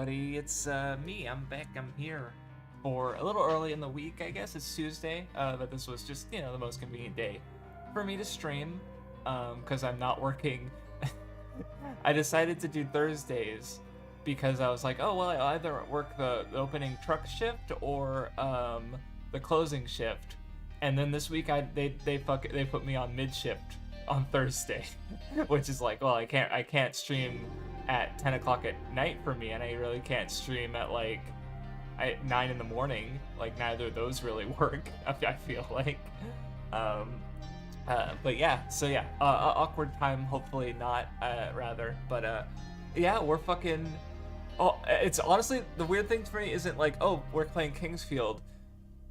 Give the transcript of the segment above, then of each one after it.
everybody, it's me. I'm back. I'm here for a little early in the week, I guess. It's Tuesday, but this was just, the most convenient day for me to stream because I'm not working. I decided to do Thursdays because I was like, oh, well, I either work the opening truck shift or the closing shift. And then this week they put me on mid shift on Thursday, which is like, well, I can't stream at 10 o'clock at night for me, and I really can't stream at like 9 in the morning. Like neither of those really work. I feel like, but yeah. So yeah, awkward time. Hopefully not. Rather, but yeah, we're fucking. Oh, it's honestly the weird thing for me isn't like, oh, we're playing Kingsfield.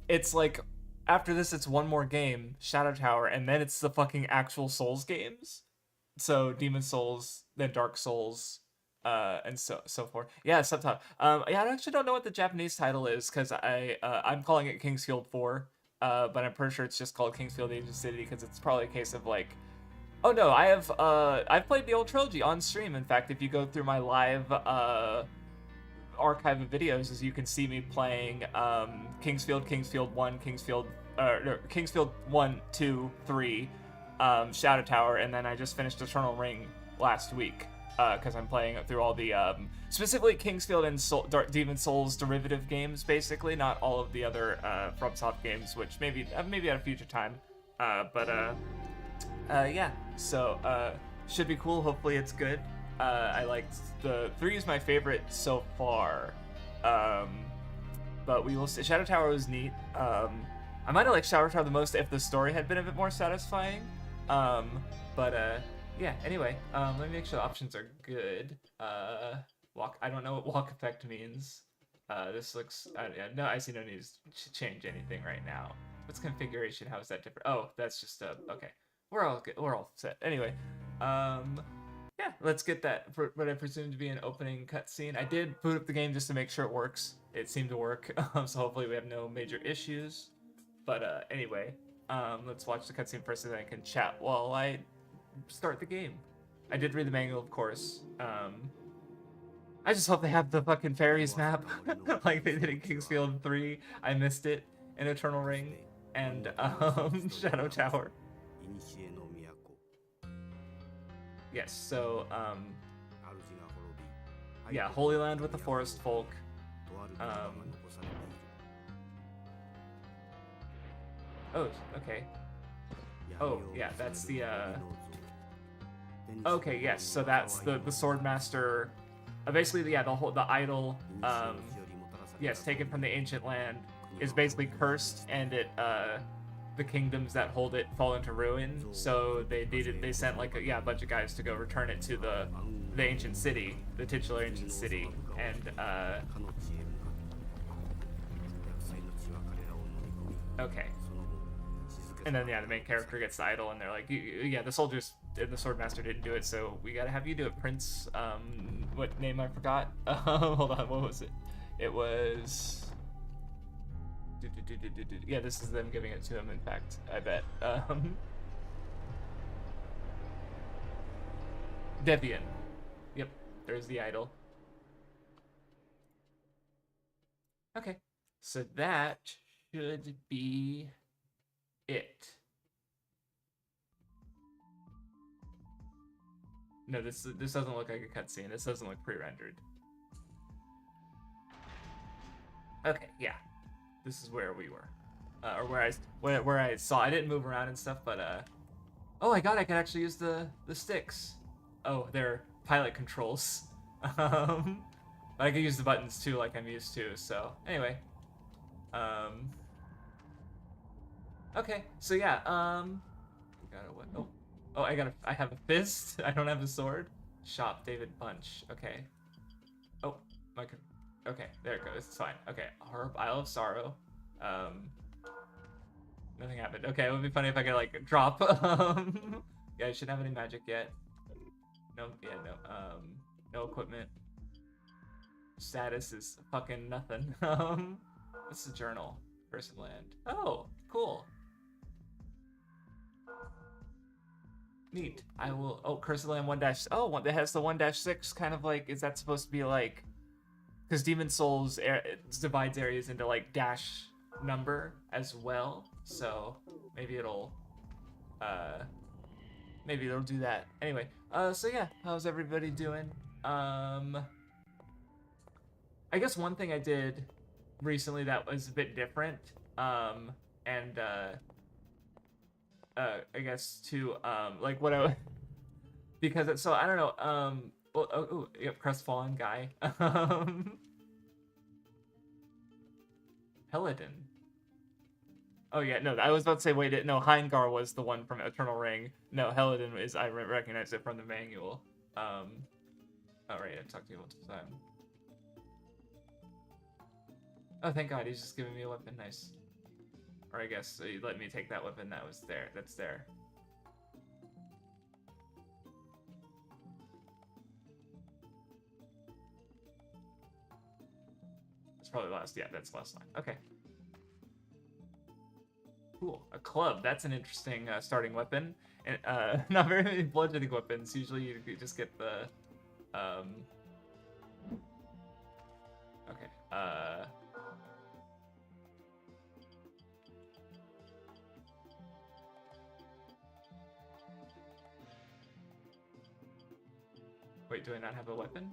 It's like after this, it's one more game, Shadow Tower, and then it's the fucking actual Souls games. So Demon Souls, then Dark Souls, and so forth. Yeah, subtitle. Yeah, I actually don't know what the Japanese title is because I'm calling it Kingsfield 4, but I'm pretty sure it's just called Kingsfield Age of City because it's probably a case of like, oh no, I've played the old trilogy on stream. In fact, if you go through my live archive of videos, as you can see me playing Kingsfield 1, Kingsfield 1, 2, 3, Shadow Tower, and then I just finished Eternal Ring last week because I'm playing through all the specifically Kingsfield and Demon Souls derivative games, basically, not all of the other FromSoft games, which maybe at a future time. Yeah, so should be cool. Hopefully it's good. I liked the 3 is my favorite so far, but we will see. Shadow Tower was neat. I might have liked Shadow Tower the most if the story had been a bit more satisfying. Yeah. Anyway, let me make sure the options are good. Walk. I don't know what walk effect means. This looks. No, I see no need to change anything right now. What's configuration? How is that different? Oh, that's just okay. We're all good. We're all set. Anyway, yeah, let's get that for what I presume to be an opening cutscene. I did boot up the game just to make sure it works. It seemed to work, so hopefully we have no major issues. But anyway, let's watch the cutscene first, and then I can chat while I start the game. I did read the manual, of course. I just hope they have the fucking fairies map, like they did in Kingsfield 3. I missed it in Eternal Ring and Shadow Tower. Yes, so yeah, Holy Land with the Forest Folk. Oh, okay. Oh, yeah, that's the okay, yes, so that's the Swordmaster. Basically, yeah, the idol, yes, taken from the ancient land, is basically cursed, and it the kingdoms that hold it fall into ruin. So they sent like a bunch of guys to go return it to the ancient city, the titular ancient city, and okay. And then, yeah, the main character gets the idol, and they're like, yeah, the soldiers and the Swordmaster didn't do it, so we gotta have you do it, Prince. What name I forgot? Hold on, what was it? It was... Yeah, this is them giving it to him, in fact, I bet. Devian. Yep, there's the idol. Okay, so that should be it. No, this doesn't look like a cutscene. This doesn't look pre-rendered. Okay, yeah, this is where we were, or where I saw. I didn't move around and stuff, but oh, I can actually use the sticks. Oh, they're pilot controls. But I can use the buttons too, like I'm used to. So anyway, okay, so yeah, we got a what? Oh, I have a fist. I don't have a sword. Shop David Punch. Okay. Oh, okay, there it goes. It's fine. Okay, Herb, Isle of Sorrow. Nothing happened. Okay, it would be funny if I could like drop. Yeah, I shouldn't have any magic yet. No, yeah, no. No equipment. Status is fucking nothing. What's the journal? Person land. Oh, cool. Neat. I will. Oh, Curse of the Land 1 dash. Oh, that has the 1-6 kind of like. Is that supposed to be like? because Demon Souls divides areas into like dash number as well, so maybe it'll do that. Anyway, so yeah, how's everybody doing? I guess one thing I did recently that was a bit different, and I guess to like what I because so I don't know, well, oh, yep, crestfallen guy, Helidon. Oh yeah, no, I was about to say, wait, no, Heingar was the one from Eternal Ring. No, Helidon is, I recognize it from the manual. Oh right, I talked to you all the time. Oh, thank God, he's just giving me a weapon, nice. Or I guess he let me take that weapon that was there, that's there. That's probably last, yeah, that's last line, okay. Cool. A club. That's an interesting starting weapon. And not very many bludgeoning weapons. Usually you just get the okay. Wait, do I not have a weapon?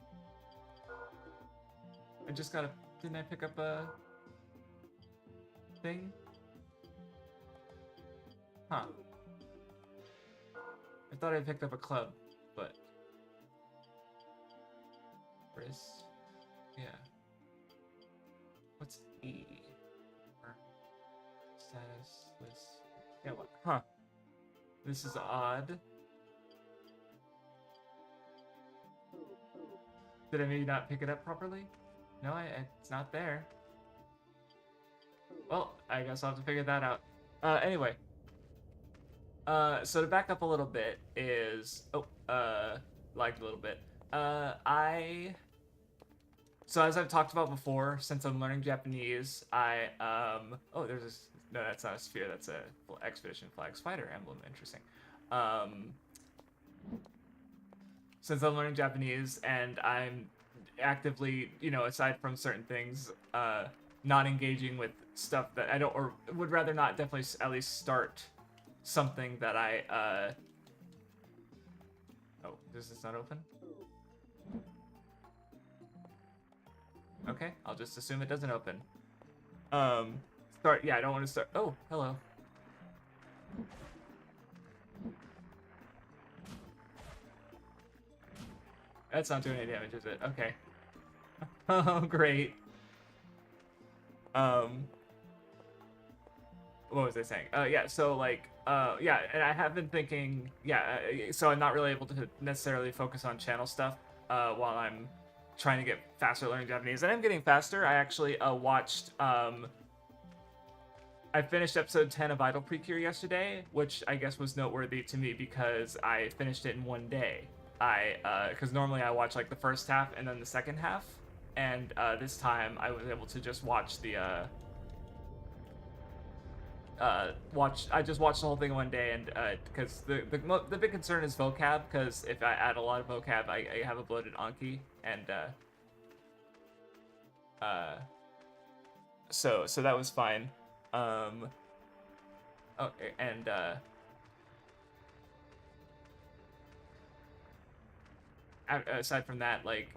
I just gotta... Didn't I pick up a thing? Huh. I thought I picked up a club, but... Wrist? Yeah. What's E? Status, list... Yeah, what? Huh. This is odd. Did I maybe not pick it up properly? No, it's not there. Well, I guess I'll have to figure that out. Anyway. So to back up a little bit is... Oh, lagged a little bit. So as I've talked about before, since I'm learning Japanese, Oh, there's this... No, that's not a sphere. That's a Expedition Flag Spider emblem. Interesting. Since I'm learning Japanese and I'm actively, you know, aside from certain things, not engaging with stuff that I don't, or would rather not definitely at least start something that I, oh, is this not open? Okay, I'll just assume it doesn't open. Yeah, I don't want to start, oh, hello. That's not doing any damage, is it? Okay. Oh, great. What was I saying? Yeah, so, like, yeah, and I have been thinking, yeah, so I'm not really able to necessarily focus on channel stuff, while I'm trying to get faster at learning Japanese. And I'm getting faster. I actually, watched, I finished episode 10 of Idol Precure yesterday, which I guess was noteworthy to me because I finished it in one day. Because normally I watch like the first half and then the second half, and this time I was able to just watch the I just watched the whole thing in one day, and because the big concern is vocab, because if I add a lot of vocab, I have a bloated Anki, and so that was fine. Okay, and aside from that, like,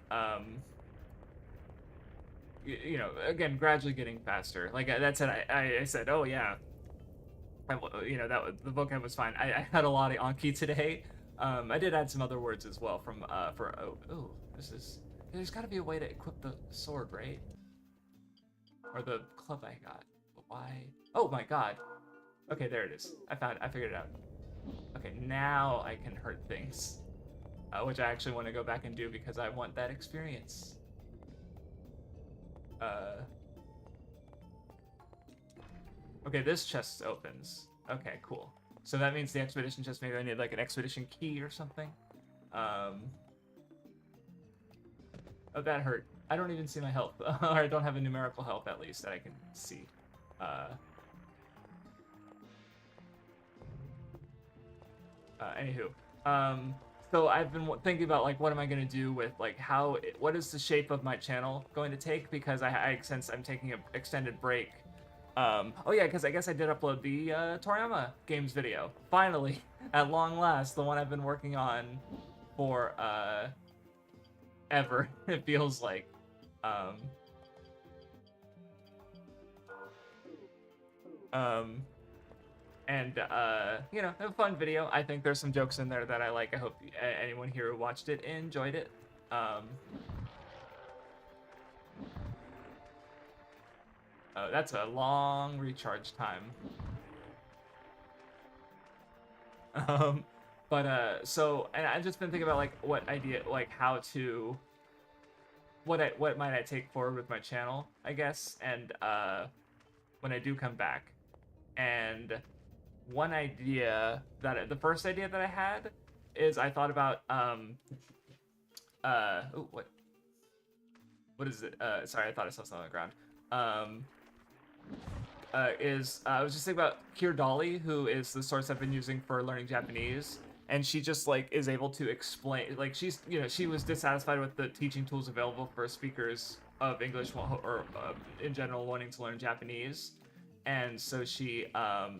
you know, again, gradually getting faster. Like, that said, I said, oh yeah, you know, the vocab was fine. I had a lot of Anki today. I did add some other words as well from, there's gotta be a way to equip the sword, right? Or the club I got. But why? Oh my god. Okay, there it is. I figured it out. Okay, now I can hurt things. Which I actually want to go back and do because I want that experience. Okay, this chest opens. Okay, cool. So that means the expedition chest, maybe I need like an expedition key or something. Oh, that hurt. I don't even see my health. Or I don't have a numerical health, at least, that I can see. Anywho. So I've been thinking about like what am I gonna do with like what is the shape of my channel going to take, because I since I'm taking an extended break. Oh yeah, because I guess I did upload the Toriyama games video finally at long last, the one I've been working on for ever. It feels like. Um, and you know, a fun video. I think there's some jokes in there that I like. I hope anyone here who watched it enjoyed it. Oh, that's a long recharge time. So, and I've just been thinking about like what idea, like how to, what might I take forward with my channel, I guess, and when I do come back. And one idea the first idea that I had is I thought about oh, what is it? Sorry, I thought I saw something on the ground. I was just thinking about Kier Dolly, who is the source I've been using for learning Japanese, and she just like is able to explain, like she's, you know, she was dissatisfied with the teaching tools available for speakers of English or in general wanting to learn Japanese, and so she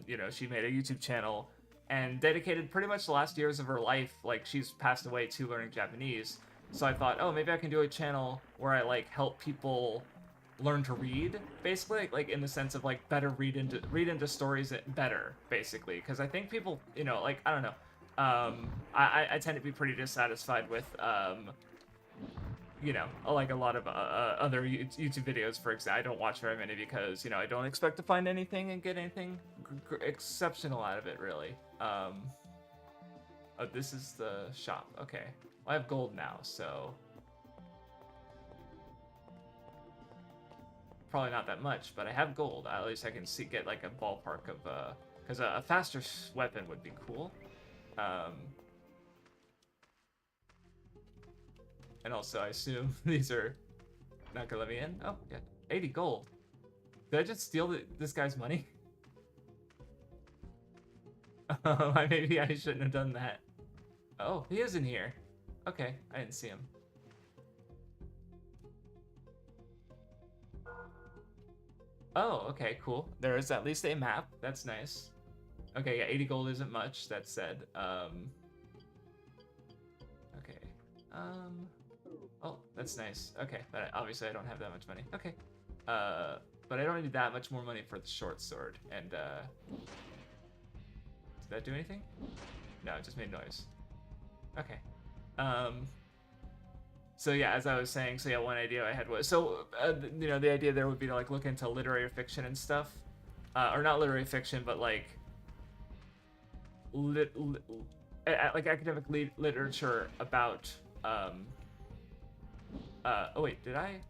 you know, she made a YouTube channel and dedicated pretty much the last years of her life, like she's passed away, to learning Japanese. So I thought, oh, maybe I can do a channel where I like help people learn to read, basically, like in the sense of like better read into stories better, basically, because I think people, you know, like I don't know, I tend to be pretty dissatisfied with you know, like a lot of other YouTube videos, for example. I don't watch very many because, you know, I don't expect to find anything and get anything exceptional out of it, really. Oh, this is the shop. Okay, well, I have gold now, so probably not that much, but I have gold. At least I can get like a ballpark of because a faster weapon would be cool. And also, I assume these are not gonna let me in. Oh, yeah, 80 gold. Did I just steal this guy's money? Maybe I shouldn't have done that. Oh, he is in here. Okay, I didn't see him. Oh, okay, cool. There is at least a map. That's nice. Okay, yeah, 80 gold isn't much, that said. Okay. Oh, that's nice. Okay, but obviously I don't have that much money. Okay. But I don't need that much more money for the short sword. And, did that do anything? No, it just made noise. Okay. So yeah, as I was saying, so yeah, one idea I had was, so, you know, the idea there would be to, like, look into literary fiction and stuff. Or not literary fiction, but, like, like, academic literature about, oh wait, did I?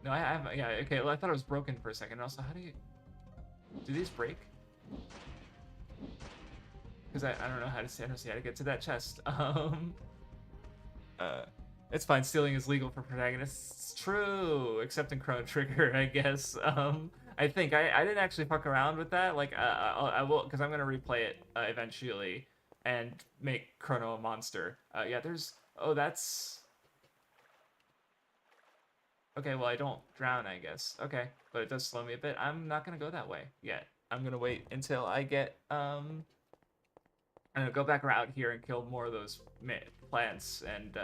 No, I haven't, yeah, okay, well, I thought it was broken for a second. Also, how do these break? Because I don't know how to see, I don't see how to get to that chest. It's fine, stealing is legal for protagonists. True, except in Chrono Trigger, I guess. I think, I didn't actually fuck around with that. Like, I will, because I'm going to replay it eventually and make Chrono a monster. Yeah, there's, oh, that's... Okay, well, I don't drown, I guess. Okay, but it does slow me a bit. I'm not going to go that way yet. I'm going to wait until I get, I'm going to go back around here and kill more of those plants and,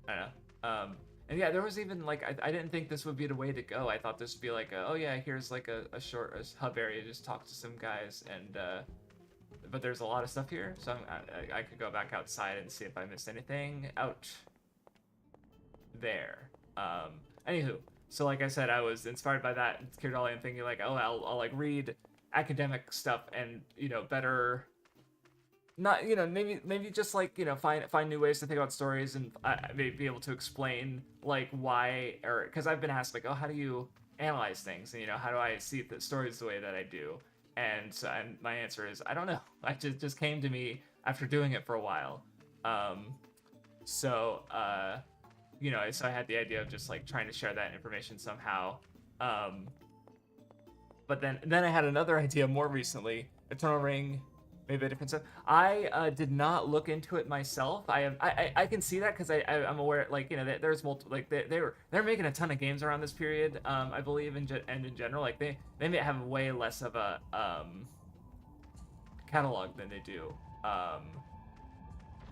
I don't know. And yeah, there was even, like, I didn't think this would be the way to go. I thought this would be like, oh yeah, here's like a hub area, just talk to some guys, and, but there's a lot of stuff here, so I could go back outside and see if I missed anything out there. Anywho, so like I said, I was inspired by that Kirdali and thinking like, oh, I'll like read academic stuff and, you know, better, not, you know, maybe just like, you know, find new ways to think about stories and maybe be able to explain like why, or because I've been asked like, oh, how do you analyze things, and, you know, how do I see the stories the way that I do, and my answer is I don't know. I just came to me after doing it for a while. You know, so I had the idea of just like trying to share that information somehow. But then I had another idea more recently. Eternal Ring maybe a different stuff. I did not look into it myself. I can see that because I'm aware, like, you know, there's multiple, like, they're making a ton of games around this period. I believe and in general, like, they may have way less of a catalog than they do.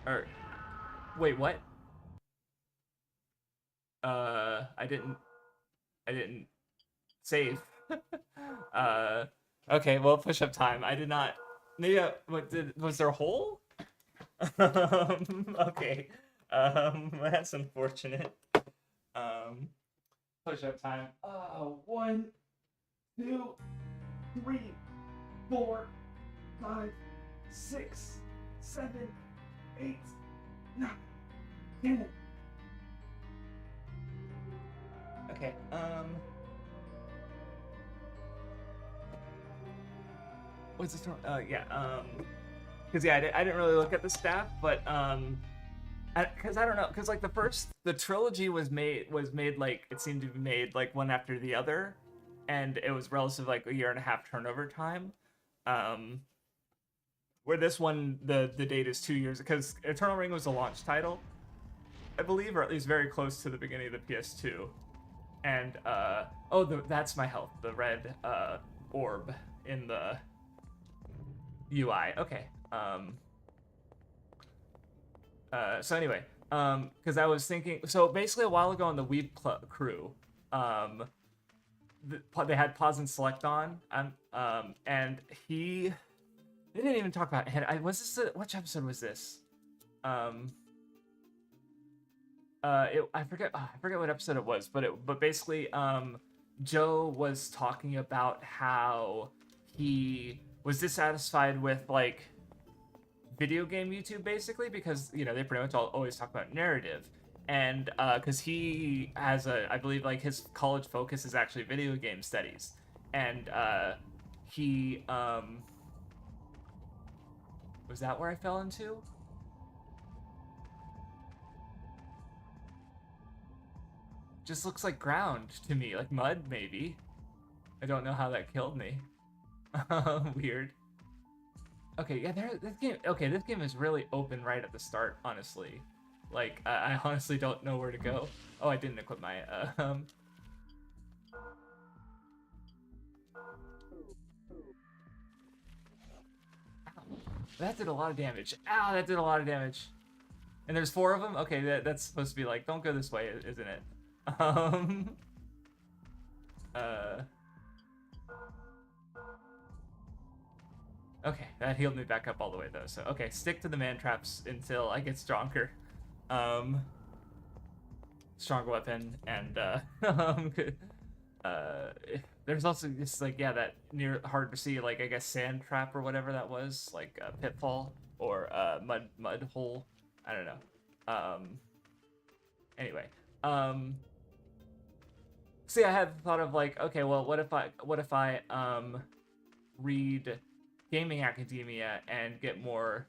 Or wait, what? I didn't save. uh, okay, well, push up time. I did not. Maybe was there a hole? Okay. That's unfortunate. Push up time. 1, 2, 3, 4, 5, 6, 7, 8, 9, 10. Okay. What's the story? Yeah. Because yeah, I didn't really look at the staff, but because I don't know, because like the trilogy was made like, it seemed to be made like one after the other, and it was relative like a year and a half turnover time. Where this one, the date is 2 years, because Eternal Ring was a launch title, I believe, or at least very close to the beginning of the PS2. And that's my health, the red orb in the UI. Okay. So anyway, because I was thinking, so basically a while ago on the Weeb crew, they had pause and select on, and they didn't even talk about it. Was this which episode was this? I forget what episode it was, but basically, Joe was talking about how he was dissatisfied with like video game YouTube, basically, because, you know, they pretty much always talk about narrative, and because he has I believe like his college focus is actually video game studies, and he was that where I fell into? Just looks like ground to me, like mud, maybe. I don't know how that killed me. Weird. Okay, yeah, this game is really open right at the start, honestly. Like, I honestly don't know where to go. Oh, I didn't equip my, That did a lot of damage. Ow, that did a lot of damage. And there's 4 of them? Okay, that's supposed to be like, don't go this way, isn't it? Okay, that healed me back up all the way though. So okay, stick to the man traps until I get stronger. Stronger weapon, and there's also just like, yeah, that near hard to see, like, I guess sand trap or whatever that was, like a pitfall or mud hole. I don't know. Anyway, see, I had thought of like, okay, well, what if I read Gaming Academia and get more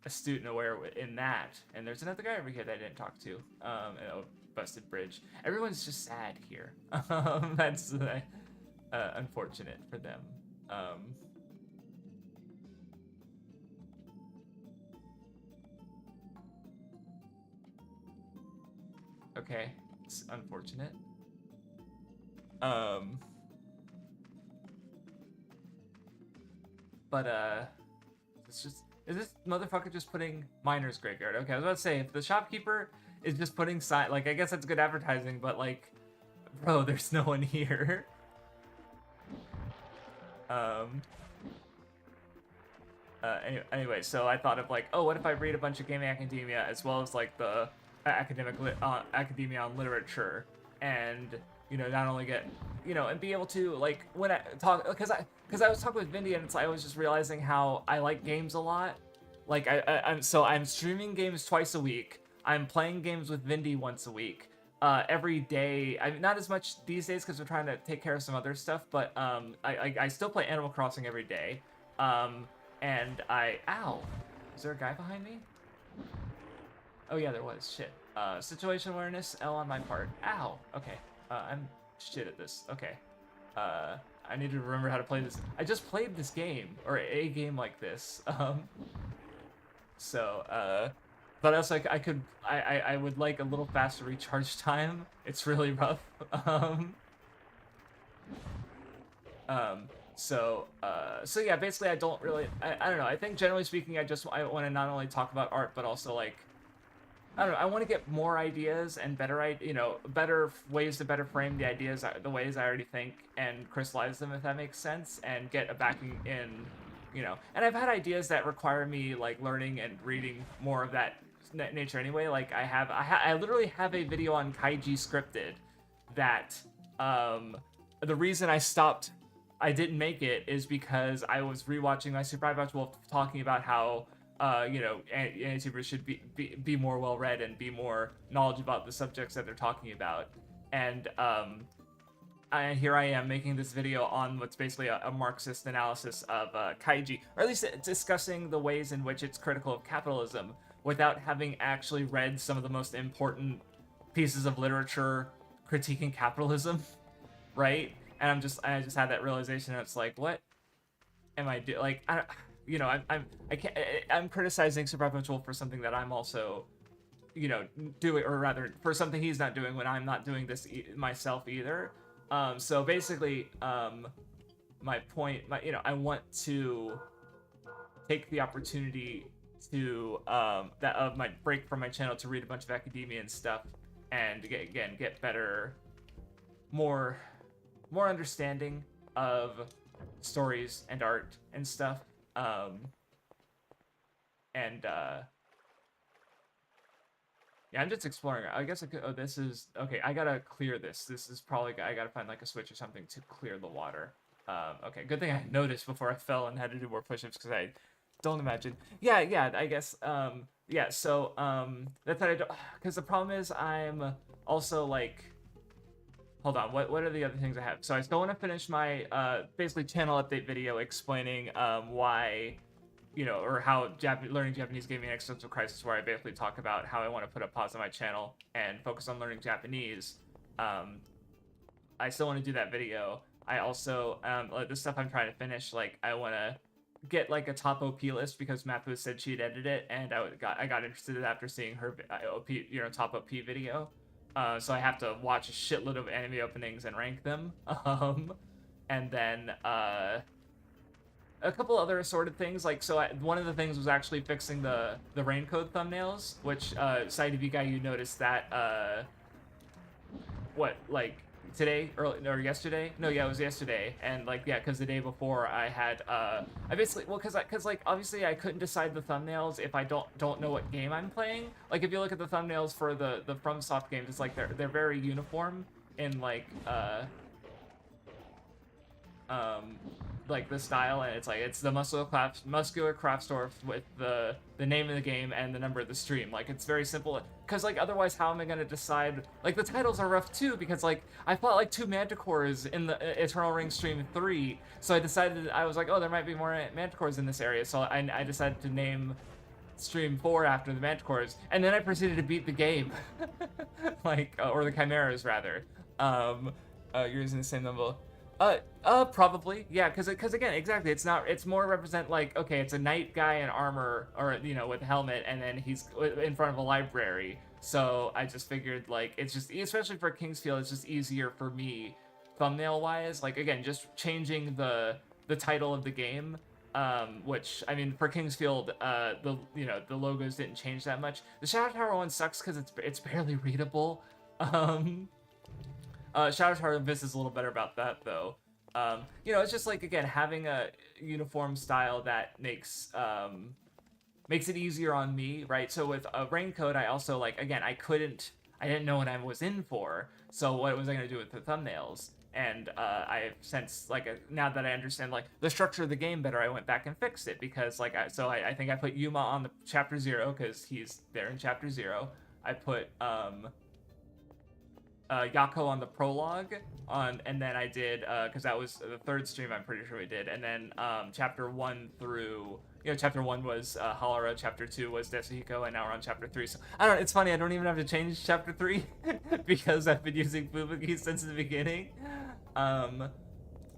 astute and aware in that. And there's another guy over here that I didn't talk to. Busted bridge. Everyone's just sad here. That's unfortunate for them. Okay, it's unfortunate. But it's just, is this motherfucker just putting miner's graveyard? Okay, I was about to say, if the shopkeeper is just putting like, I guess that's good advertising, but like, bro, there's no one here. Anyway, so I thought of like, oh, what if I read a bunch of Gaming Academia as well as like the Academia on literature, and, you know, not only get, you know, and be able to, like, when I talk, because I was talking with Vindy, and I was just realizing how I like games a lot. Like, I'm streaming games twice a week. I'm playing games with Vindy once a week. Every day, not as much these days because we're trying to take care of some other stuff, but I still play Animal Crossing every day. And ow, is there a guy behind me? Oh yeah, there was. Shit. Situation awareness, L on my part. Ow. Okay. I'm shit at this. Okay. I need to remember how to play this. I just played this game, or a game like this. But also I would like a little faster recharge time. It's really rough. So yeah, basically I don't really, I don't know. I think generally speaking, I want to not only talk about art, but also like, I don't know, I want to get more ideas and better, better ways to better frame the ideas, the ways I already think, and crystallize them, if that makes sense, and get a backing in, and I've had ideas that require me, like, learning and reading more of that nature anyway. Like, I literally have a video on Kaiji Scripted that, the reason I didn't make it is because I was rewatching my Super Watch Wolf talking about how, YouTubers should be more well-read and be more knowledgeable about the subjects that they're talking about. And here I am making this video on what's basically a Marxist analysis of Kaiji, or at least discussing the ways in which it's critical of capitalism without having actually read some of the most important pieces of literature critiquing capitalism, right? And I just had that realization, and it's like, what am I doing? Like, I'm criticizing Super Wolf for something that I'm also, doing, or rather, for something he's not doing when I'm not doing this myself either. So basically, my point, I want to take the opportunity to of my break from my channel to read a bunch of academia and stuff, and get better, more understanding of stories and art and stuff. Yeah, I'm just exploring. I guess I could. Oh, this is okay. I gotta clear this. This is probably. I gotta find like a switch or something to clear the water. Okay. Good thing I noticed before I fell and had to do more push-ups, because I don't imagine. Yeah. I guess. Yeah. So. That's what I don't. Because the problem is, I'm also like. Hold on. What are the other things I have? So I still want to finish my basically channel update video explaining why. Or how learning Japanese gave me an existential crisis, where I basically talk about how I want to put a pause on my channel and focus on learning Japanese. I still want to do that video. I also, the stuff I'm trying to finish, like, I want to get, like, a top OP list, because Mapu said she'd edit it, and I got interested in it after seeing her OP, top OP video. So I have to watch a shitload of anime openings and rank them. And then, a couple other assorted things, like, so one of the things was actually fixing the raincoat thumbnails, which, side of you guy, you noticed that, like, today, or yesterday? No, yeah, it was yesterday, and, like, yeah, because the day before I had, I basically, well, because, like, obviously I couldn't decide the thumbnails if I don't know what game I'm playing. Like, if you look at the thumbnails for the FromSoft games, it's like, they're very uniform in, like the style, and it's like, it's the muscular craft store with the name of the game and the number of the stream. Like, it's very simple, because, like, otherwise how am I gonna decide? Like, the titles are rough too, because, like, I fought like 2 manticores in the Eternal Ring stream 3, so I was like, oh, there might be more manticores in this area, so I decided to name stream 4 after the manticores, and then I proceeded to beat the game. Like, or the chimeras rather. You're using the same number. Probably, yeah, because again, exactly, it's more represent, like, okay, it's a knight guy in armor, or, with a helmet, and then he's in front of a library, so I just figured, like, it's just, especially for Kingsfield, it's just easier for me, thumbnail-wise, like, again, just changing the title of the game, which, I mean, for Kingsfield, the logos didn't change that much. The Shadow Tower one sucks because it's barely readable. Shadow Tower Abyss is a little better about that, though. It's just, like, again, having a uniform style that makes it easier on me, right? So with a Raincoat, I also, like, again, I didn't know what I was in for, so what was I going to do with the thumbnails? And I've since, like, now that I understand, like, the structure of the game better, I went back and fixed it, because, like, I think I put Yuma on the Chapter 0, because he's there in Chapter 0. I put, Yako on the prologue, and then I did, because that was the 3rd stream I'm pretty sure we did, and then chapter 1 through, chapter 1 was Halara, chapter 2 was Desuhiko, and now we're on chapter 3, so, I don't know, it's funny, I don't even have to change chapter 3, because I've been using Fubuki since the beginning,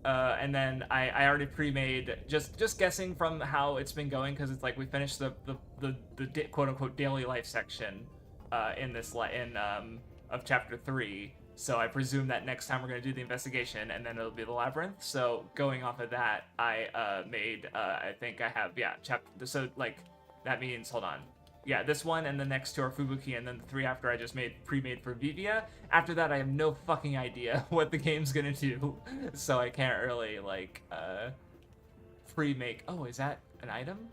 And then I already pre-made, just guessing from how it's been going, because it's like we finished the quote unquote daily life section in this of chapter 3. So I presume that next time we're gonna do the investigation, and then it'll be the labyrinth. So going off of that, I made I think I have, yeah, chapter, so like that means, hold on, yeah, this one and the next two are Fubuki, and then the 3 after I just pre-made for Vivia. After that, I have no fucking idea what the game's gonna do, so I can't really like pre-make. Oh, is that an item?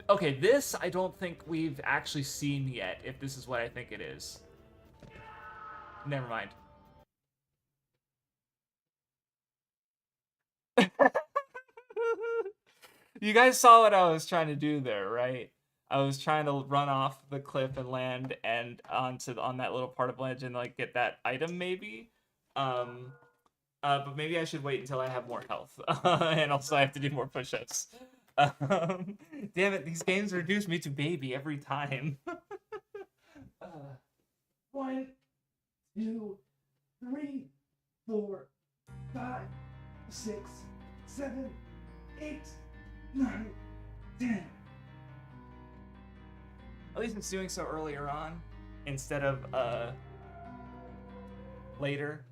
Okay, this I don't think we've actually seen yet. If this is what I think it is, never mind. You guys saw what I was trying to do there, right? I was trying to run off the cliff and land and on that little part of ledge and like get that item maybe. Um, but maybe I should wait until I have more health, and also I have to do more push-ups. Um, Damn it, these games reduce me to baby every time. 1, 2, 3, 4, 5, 6, 7, 8, 9, 10. At least it's doing so earlier on instead of later.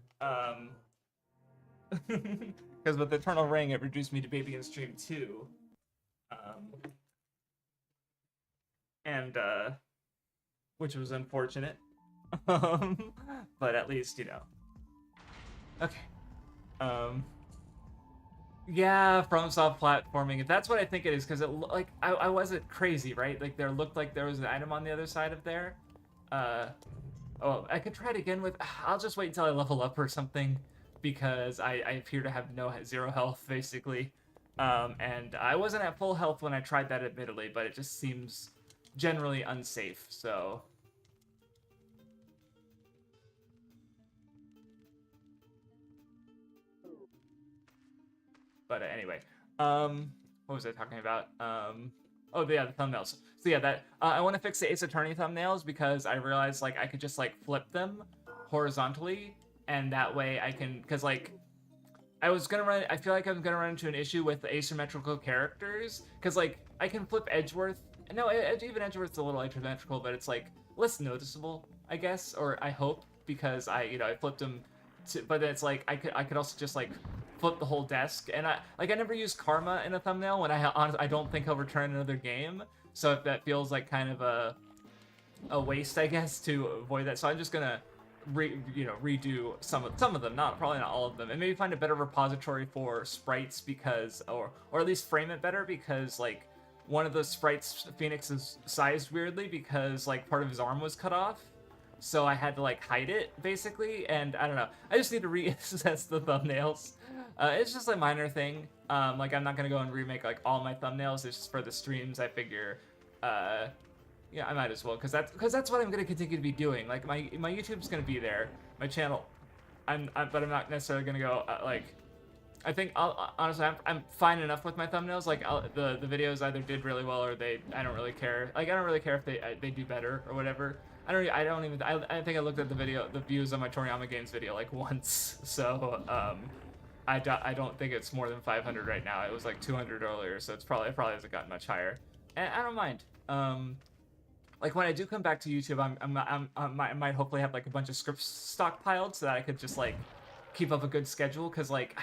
Because with Eternal Ring, it reduced me to baby in stream 2. And which was unfortunate. But at least, you know. Okay. Yeah, FromSoft platforming. If that's what I think it is, because it like I wasn't crazy, right? Like there looked like there was an item on the other side of there. Oh, I could try it again with. I'll just wait until I level up or something, because I appear to have zero health basically, and I wasn't at full health when I tried that, admittedly, but it just seems generally unsafe. So. But anyway, what was I talking about? Oh yeah, the thumbnails. So yeah, that I want to fix the Ace Attorney thumbnails, because I realized like I could just like flip them horizontally, and that way I can, because like I feel like I'm gonna run into an issue with the asymmetrical characters, because like I can flip Edgeworth. No, even Edgeworth's a little asymmetrical, but it's like less noticeable, I guess, or I hope, because I flipped him. But then it's like I could also just like flip the whole desk, and I never use karma in a thumbnail when I don't think he'll return another game. So if that feels like kind of a waste, I guess, to avoid that. So I'm just gonna redo some of them, probably not all of them, and maybe find a better repository for sprites, because or at least frame it better, because like one of the sprites, Phoenix, is sized weirdly because like part of his arm was cut off. So I had to like hide it basically, and I don't know. I just need to reassess the thumbnails. It's just a minor thing. Like I'm not gonna go and remake like all my thumbnails. It's just for the streams. I figure, yeah, I might as well, because that's what I'm gonna continue to be doing. Like my YouTube's gonna be there, my channel. But I'm not necessarily gonna go like. I think honestly, I'm fine enough with my thumbnails. Like the videos either did really well, or I don't really care. Like I don't really care if they do better or whatever. I think I looked at the views on my Toriyama Games video like once. So I don't think it's more than 500 right now. It was like 200 earlier, so it probably hasn't gotten much higher. And I don't mind. Like when I do come back to YouTube, I might hopefully have like a bunch of scripts stockpiled, so that I could just like keep up a good schedule, because like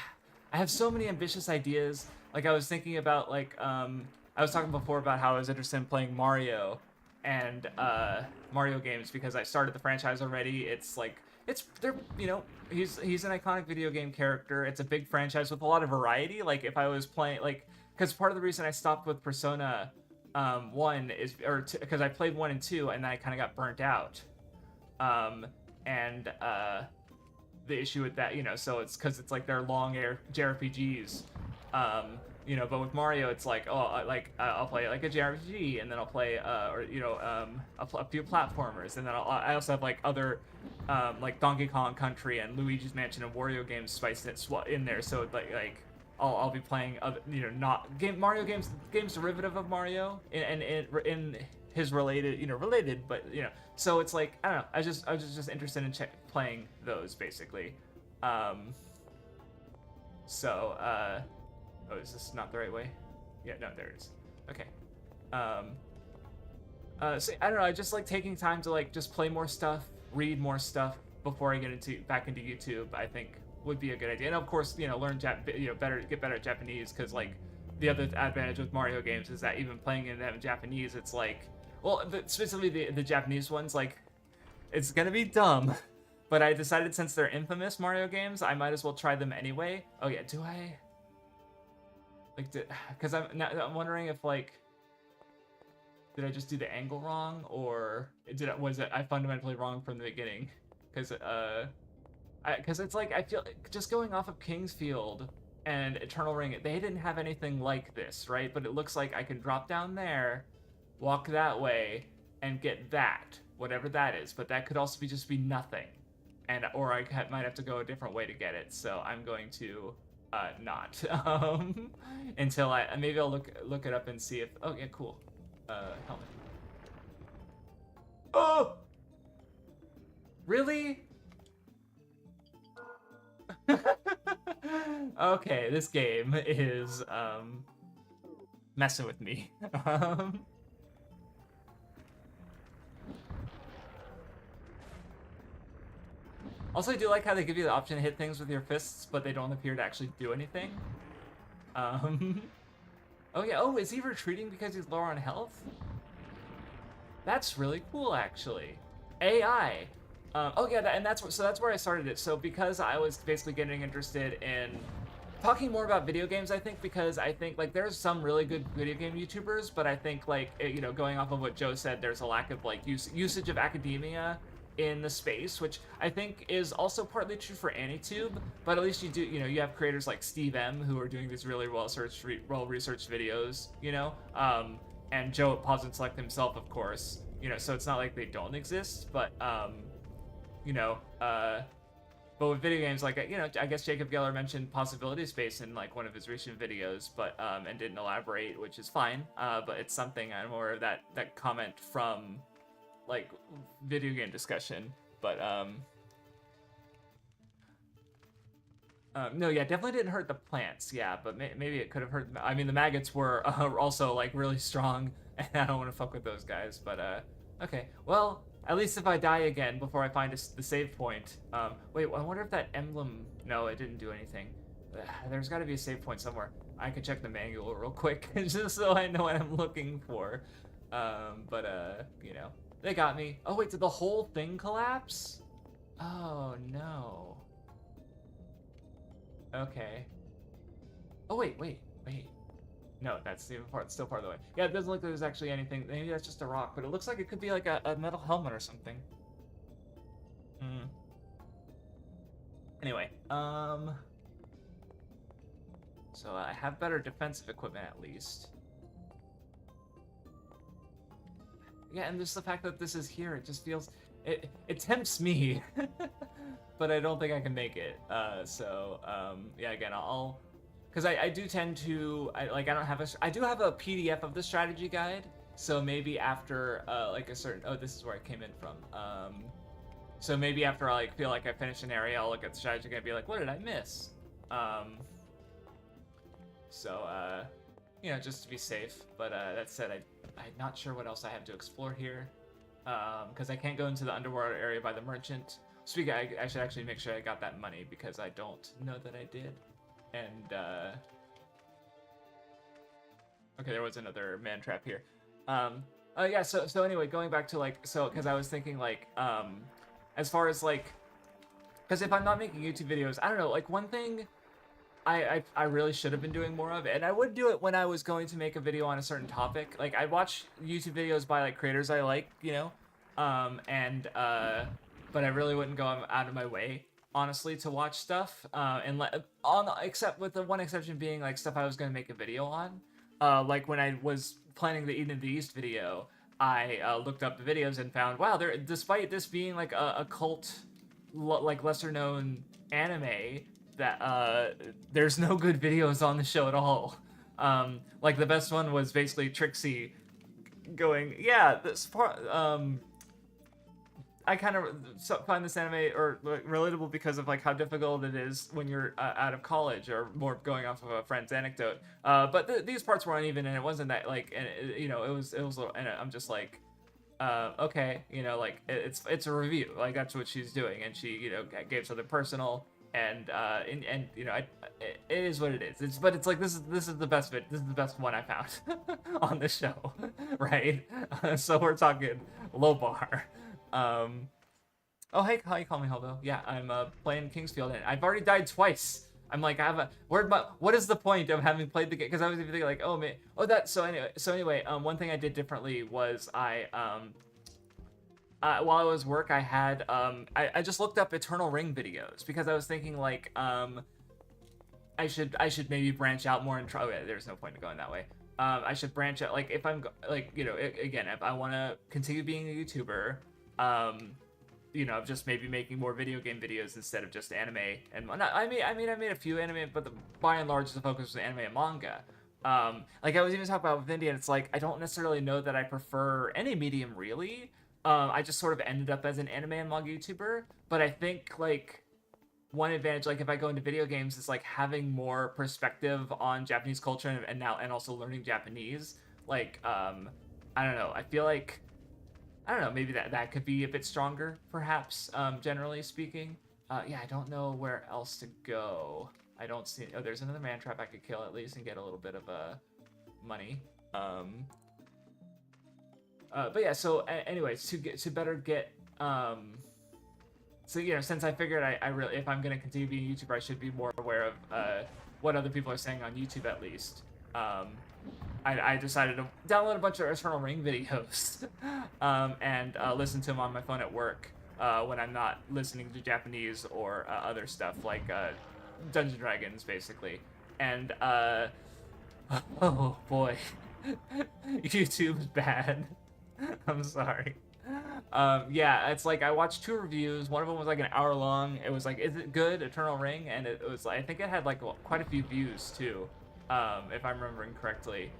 I have so many ambitious ideas. Like I was thinking about like I was talking before about how I was interested in playing Mario and Mario games, because I started the franchise already. It's like they're he's an iconic video game character. It's a big franchise with a lot of variety. Like if I was playing like, because part of the reason I stopped with Persona 1 is because I played 1 and 2 and then I kind of got burnt out. And the issue with that, so it's because it's like they're long JRPGs. But with Mario, it's like, I'll play like a JRPG, and then I'll play a few platformers, and then I also have like other like Donkey Kong Country and Luigi's Mansion and Wario games spiced in there. So like I'll be playing other Mario games derivative of Mario in his related, but so it's like I don't know. I was just interested in playing those basically. So, oh, is this not the right way? Yeah, no, there it is. Okay. So I don't know. I just like taking time to like just play more stuff, read more stuff before I get back into YouTube. I think would be a good idea, and of course, learn get better at Japanese, because like the other advantage with Mario games is that even playing in them in Japanese, it's like, well, specifically the Japanese ones, like it's gonna be dumb, but I decided since they're infamous Mario games, I might as well try them anyway. Oh yeah, do I? Like, because I'm wondering if like. Did I just do the angle wrong, or was it I fundamentally wrong from the beginning? Because it's like I feel just going off of Kingsfield and Eternal Ring, they didn't have anything like this, right? But it looks like I can drop down there, walk that way, and get that, whatever that is. But that could also just be nothing, or I might have to go a different way to get it. So I'm going to not until maybe I'll look it up and see if yeah, cool. Helmet. Oh! Really? Okay, this game is, messing with me. Also, I do like how they give you the option to hit things with your fists, but they don't appear to actually do anything. Oh yeah, oh, is he retreating because he's lower on health? That's really cool, actually. AI. Oh yeah, that's where I started it. So because I was basically getting interested in talking more about video games, I think, because I think like there's some really good video game YouTubers, but I think like going off of what Joe said, there's a lack of like usage of academia in the space, which I think is also partly true for AnyTube, but at least you have creators like Steve M who are doing these really well-researched videos, and Joe at Pause and Select himself, of course, so it's not like they don't exist, but but with video games, like, I guess Jacob Geller mentioned possibility space in like one of his recent videos, but and didn't elaborate, which is fine, but it's something I'm more of that comment from like video game discussion, but no, yeah, definitely didn't hurt the plants, yeah, but maybe it could have hurt. I mean, the maggots were also like really strong, and I don't want to fuck with those guys, but okay, well, at least if I die again before I find the save point, wait, I wonder if that emblem, no, it didn't do anything. There's got to be a save point somewhere. I could check the manual real quick just so I know what I'm looking for, but they got me. Oh wait, did the whole thing collapse? Oh no. Okay. Oh wait. No, that's still part of the way. Yeah, it doesn't look like there's actually anything. Maybe that's just a rock, but it looks like it could be like a metal helmet or something. Anyway, so I have better defensive equipment at least. Yeah, and just the fact that this is here, it just feels, it tempts me, but I don't think I can make it. Yeah, again, because I do tend to, I do have a PDF of the strategy guide, so maybe after, like a certain, oh, this is where I came in from. So maybe after I feel like I finished an area, I'll look at the strategy guide and be like, what did I miss? Just to be safe, but that said, I'm not sure what else I have to explore here, because I can't go into the underwater area by the merchant. Speaking, I should actually make sure I got that money, because I don't know that I did. And okay, there was another man trap here. Oh yeah, so anyway, going back to because I was thinking as far as because if I'm not making YouTube videos, I don't know, one thing I really should have been doing more of, and I would do it when I was going to make a video on a certain topic. Like, I'd watch YouTube videos by creators I like, but I really wouldn't go out of my way, honestly, to watch stuff. Except with the one exception being stuff I was going to make a video on. Like when I was planning the Eden of the East video, I looked up the videos and found, wow, despite this being a cult, lesser known anime, that there's no good videos on the show at all. The best one was basically Trixie going, yeah, this part, I kind of find this anime or like, relatable because of like how difficult it is when you're out of college, or more going off of a friend's anecdote. But these parts were uneven, and it wasn't that like, and you know, it was a little, and I'm just like, okay, you know, like it's a review, like that's what she's doing, and she, you know, gave something personal, and you know, it is what it is. But it's like this is the best bit. This is the best one I found on the show, right? So we're talking low bar. Oh hey, how you call me, Hobo? Yeah, I'm playing Kingsfield, and I've already died twice. I'm like, I have a what is the point of having played the game? Because I was even thinking like, oh man, oh that. So anyway, one thing I did differently was while I was work, I had I just looked up Eternal Ring videos because I was thinking like I should maybe branch out more and try. Oh, yeah, there's no point in going that way. I should branch out, like if I'm like, you know, again, if I want to continue being a YouTuber, you know, just maybe making more video game videos instead of just anime. And I made a few anime, but by and large the focus was anime and manga. Like I was even talking about with India, and it's like I don't necessarily know that I prefer any medium really. I just sort of ended up as an anime and manga YouTuber, but I think like one advantage, like if I go into video games, is like having more perspective on Japanese culture, and also learning Japanese. Like I don't know, I feel like, I don't know, maybe that could be a bit stronger, perhaps, generally speaking. Yeah, I don't know where else to go. I don't see. Oh, there's another man trap I could kill at least and get a little bit of money. But yeah. So anyways, to better get so you know, since I figured I really, if I'm gonna continue being a YouTuber, I should be more aware of what other people are saying on YouTube at least. I decided to download a bunch of Eternal Ring videos and listen to them on my phone at work when I'm not listening to Japanese or other stuff like Dungeons & Dragons, basically. And oh boy, YouTube's bad. I'm sorry. Yeah, it's like I watched 2 reviews. One of them was like an hour long. It was like, is it good, Eternal Ring? And it was like, I think it had like quite a few views too, if I'm remembering correctly.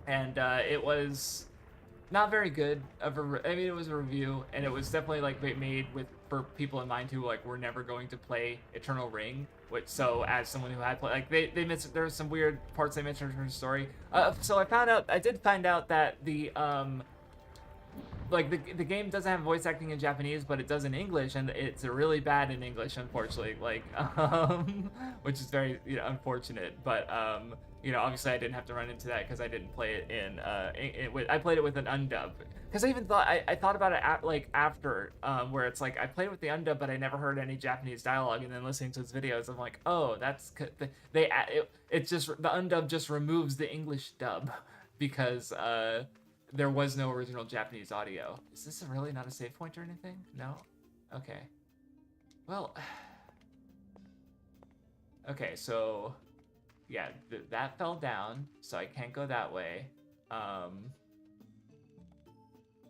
And it was not very good of a. I mean, it was a review, and it was definitely like made for people in mind who like were never going to play Eternal Ring. Which, so as someone who had played, like they mentioned there was some weird parts they mentioned in her story. So I did find out that the like the game doesn't have voice acting in Japanese, but it does in English, and it's really bad in English, unfortunately. Like, which is very, you know, unfortunate. But you know, obviously I didn't have to run into that because I didn't play it in I played it with an undub. Because I even thought I thought about it like after, where it's like I played with the undub, but I never heard any Japanese dialogue, and then listening to his videos, I'm like, oh, that's it just the undub just removes the English dub because there was no original Japanese audio. Is this really not a save point or anything? No? Okay. Well... Okay, so... Yeah, that fell down, so I can't go that way.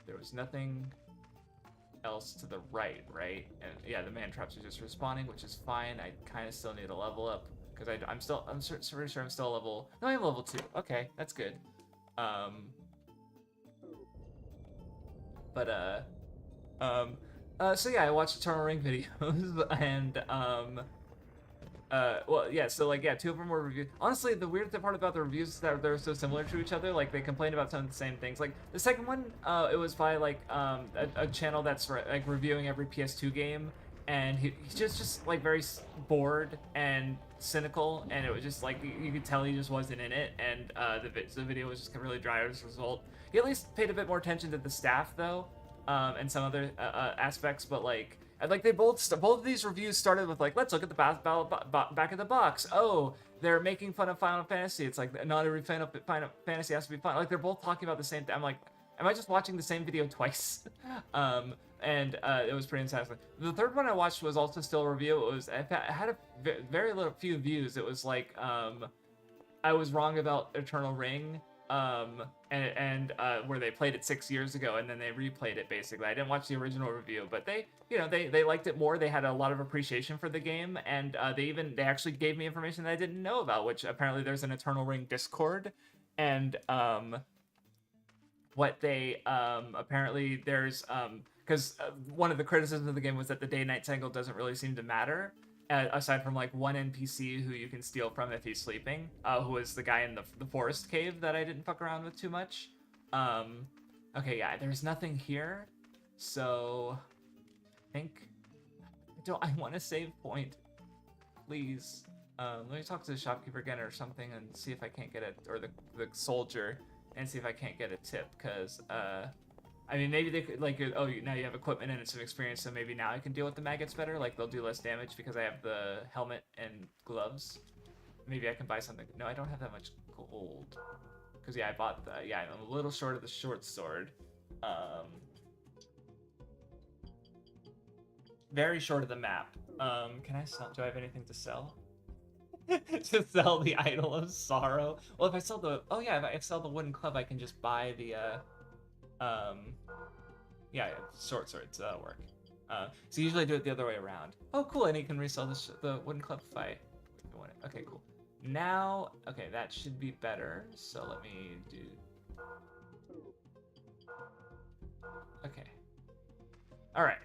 There was nothing else to the right? And yeah, the man traps are just respawning, which is fine. I kind of still need to level up, because I'm pretty sure I'm still level... No, I'm level 2. Okay, that's good. So yeah, I watched Eternal Ring videos, and, well, yeah, so, like, yeah, 2 of them were reviewed. Honestly, the weird part about the reviews is that they're so similar to each other, like, they complained about some of the same things. Like, the second one, it was by, like, a channel that's, like, reviewing every PS2 game, and he's just, like, very bored and cynical, and it was just, like, you could tell he just wasn't in it, and, the video was just really dry as a result. He at least paid a bit more attention to the staff, though, and some other aspects, but like they both of these reviews started with like, let's look at the back of the box. Oh, they're making fun of Final Fantasy. It's like, not every Final Fantasy has to be fun. Like, they're both talking about the same thing. I'm like, am I just watching the same video twice? And it was pretty insightful. The third one I watched was also still a review. It had a very few views. It was like, I was wrong about Eternal Ring. Where they played it 6 years ago, and then they replayed it, basically. I didn't watch the original review, but they, you know, they liked it more. They had a lot of appreciation for the game, and they actually gave me information that I didn't know about, which apparently there's an Eternal Ring Discord, and what they apparently there's because one of the criticisms of the game was that the day-night cycle doesn't really seem to matter, aside from like one NPC who you can steal from if he's sleeping, who was the guy in the forest cave that I didn't fuck around with too much. Okay, yeah, there's nothing here, so I think I want to save point, please. Let me talk to the shopkeeper again or something and see if I can't get it, or the soldier, and see if I can't get a tip, because I mean, maybe they could, like, oh, now you have equipment and some experience, so maybe now I can deal with the maggots better. Like, they'll do less damage because I have the helmet and gloves. Maybe I can buy something. No, I don't have that much gold. Because, yeah, I bought the, yeah, I'm a little short of the short sword. Very short of the map. Can I sell, do I have anything to sell? To sell the Idol of Sorrow? Well, if I sell the, oh yeah, if I sell the wooden club, I can just buy the, yeah, short swords, that'll work. So usually I do it the other way around. Oh, cool, and you can resell the wooden club if I want it. Okay, cool. Now, okay, that should be better. So let me do... Okay. Alright.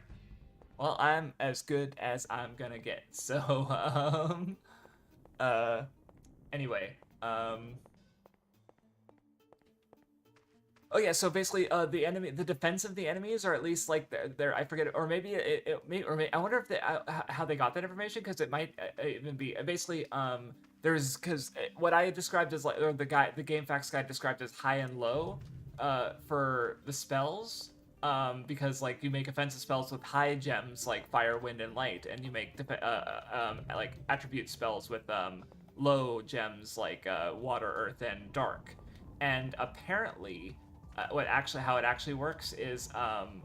Well, I'm as good as I'm gonna get. So, anyway, oh yeah, so basically, the defense of the enemies, or at least like they're I forget, or maybe I wonder if how they got that information, because it might even be basically there's, because what I described as like, or the game facts guy described as high and low, for the spells, because like you make offensive spells with high gems like fire, wind, and light, and you make like attribute spells with low gems like water, earth, and dark, and apparently. How it actually works is,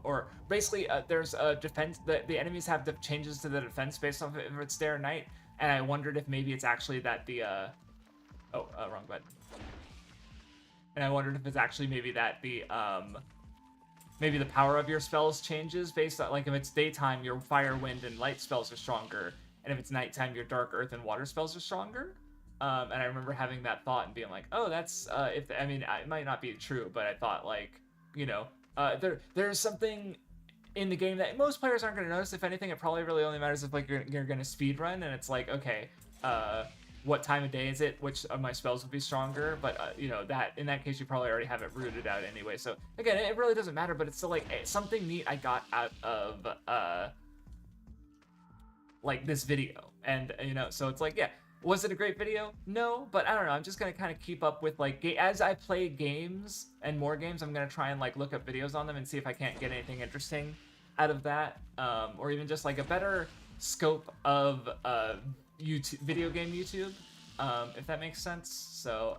or basically, there's a defense. The enemies have changes to the defense based off if it's day or night, and I wondered if maybe it's actually that the, wrong button. And I wondered if it's actually maybe that the, maybe the power of your spells changes based on, like, if it's daytime, your fire, wind, and light spells are stronger, and if it's nighttime, your dark, earth, and water spells are stronger. And I remember having that thought and being like, oh, that's, I mean, it might not be true, but I thought, like, you know, there's something in the game that most players aren't going to notice. If anything, it probably really only matters if, like, you're going to speed run, and it's like, okay, what time of day is it? Which of my spells would be stronger? But, you know, in that case, you probably already have it rooted out anyway. So, again, it really doesn't matter, but it's still, like, something neat I got out of, like, this video. And, you know, so it's like, yeah. Was it a great video? No, but I don't know. I'm just gonna kind of keep up with, like, as I play games and more games, I'm gonna try and like look up videos on them and see if I can't get anything interesting out of that, or even just like a better scope of YouTube, video game YouTube, if that makes sense. So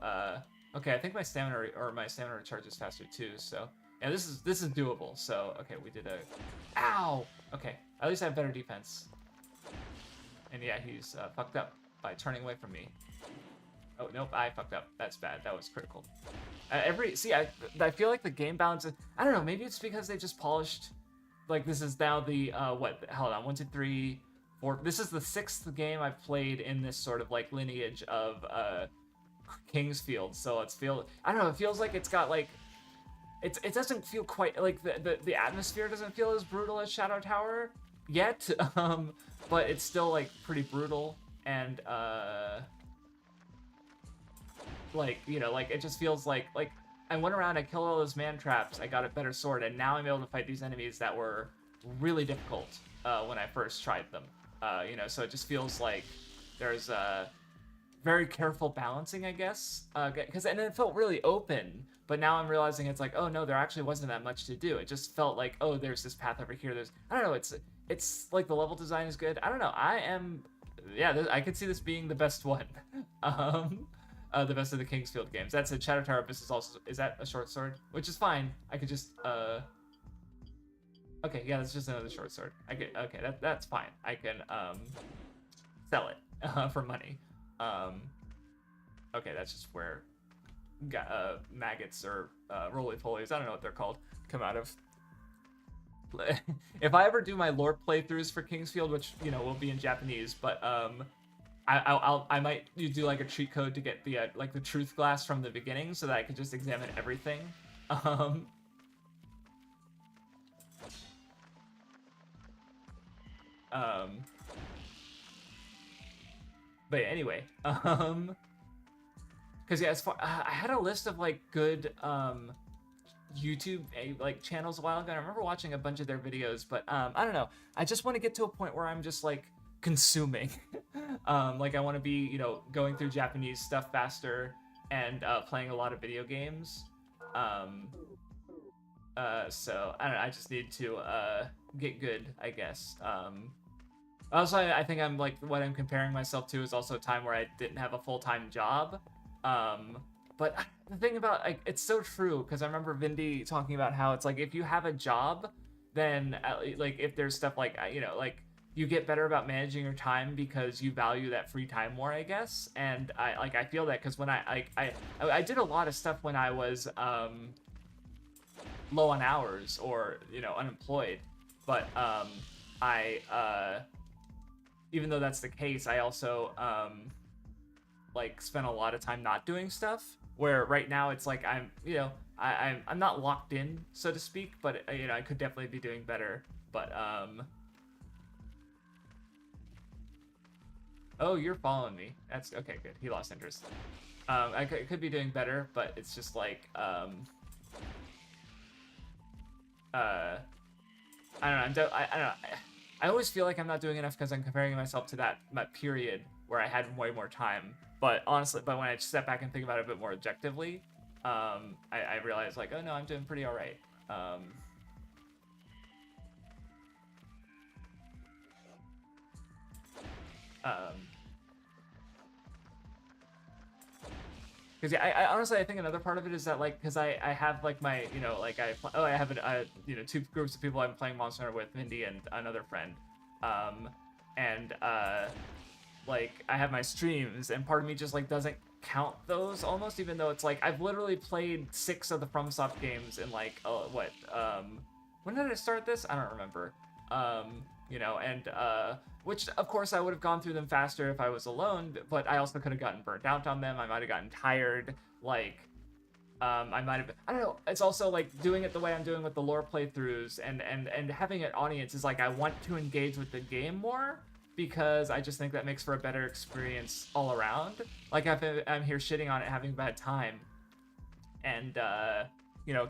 okay, I think my stamina recharges faster too. So yeah, this is doable. So okay, we did a, ow. Okay, at least I have better defense. And yeah, he's fucked up by turning away from me. Oh, nope, I fucked up. That's bad. That was critical. I feel like the game balance, I don't know, maybe it's because they just polished, like, this is now the, hold on, 1, 2, 3, 4, this is the 6th game I've played in this sort of, like, lineage of, Kingsfield, so I don't know, it feels like it's got, like, it doesn't feel quite, like, the atmosphere doesn't feel as brutal as Shadow Tower yet, but it's still, like, pretty brutal. And, like, you know, like, it just feels like, I went around, I killed all those man traps, I got a better sword, and now I'm able to fight these enemies that were really difficult, when I first tried them. You know, so it just feels like there's a very careful balancing, I guess, and it felt really open, but now I'm realizing it's like, oh no, there actually wasn't that much to do. It just felt like, oh, there's this path over here, I don't know, it's like the level design is good. I don't know, yeah, I could see this being the best one. The best of the Kingsfield games. That's a Shadow Tower Abyss is that a short sword? Which is fine. I could just, okay, yeah, that's just another short sword. Okay, that's fine. I can, sell it, for money. Okay, that's just where, maggots or, roly-polies, I don't know what they're called, come out of. If I ever do my lore playthroughs for Kingsfield, which, you know, will be in Japanese, but I might do like a cheat code to get the like the truth glass from the beginning, so that I could just examine everything. Um, but anyway, because yeah, as far I had a list of like good YouTube like channels a while ago. And I remember watching a bunch of their videos, but I don't know. I just want to get to a point where I'm just like consuming. Like I want to be, going through Japanese stuff faster and playing a lot of video games. Um, so I don't know. I just need to get good, I guess. Also, I think I'm like what I'm comparing myself to is also a time where I didn't have a full-time job. Um, but the thing about like it's so true because I remember Vindy talking about how it's like if you have a job, then like if there's stuff like like you get better about managing your time because you value that free time more, I guess. And I feel that because when I did a lot of stuff when I was low on hours or unemployed, but I even though that's the case, I also like spent a lot of time not doing stuff. Where right now it's like I'm I'm not locked in, so to speak, but I could definitely be doing better. But oh, you're following me. That's okay. Good. He lost interest. I could be doing better, but it's just like I don't know. I don't know. I always feel like I'm not doing enough because I'm comparing myself to that period where I had way more time. But honestly, when I step back and think about it a bit more objectively, I realize like, oh no, I'm doing pretty all right. Because yeah, I honestly I think another part of it is that like because I have like my like I have two groups of people I'm playing Monster Hunter with, Mindy and another friend, and like I have my streams and part of me just like doesn't count those almost, even though it's like I've literally played 6 of the FromSoft games in like when did I start this? I don't remember. And which of course I would have gone through them faster if I was alone, but I also could have gotten burnt out on them. I might have gotten tired. Like, I might have. I don't know. It's also like doing it the way I'm doing with the lore playthroughs and having an audience is like I want to engage with the game more because I just think that makes for a better experience all around. Like if I'm here shitting on it, having a bad time, and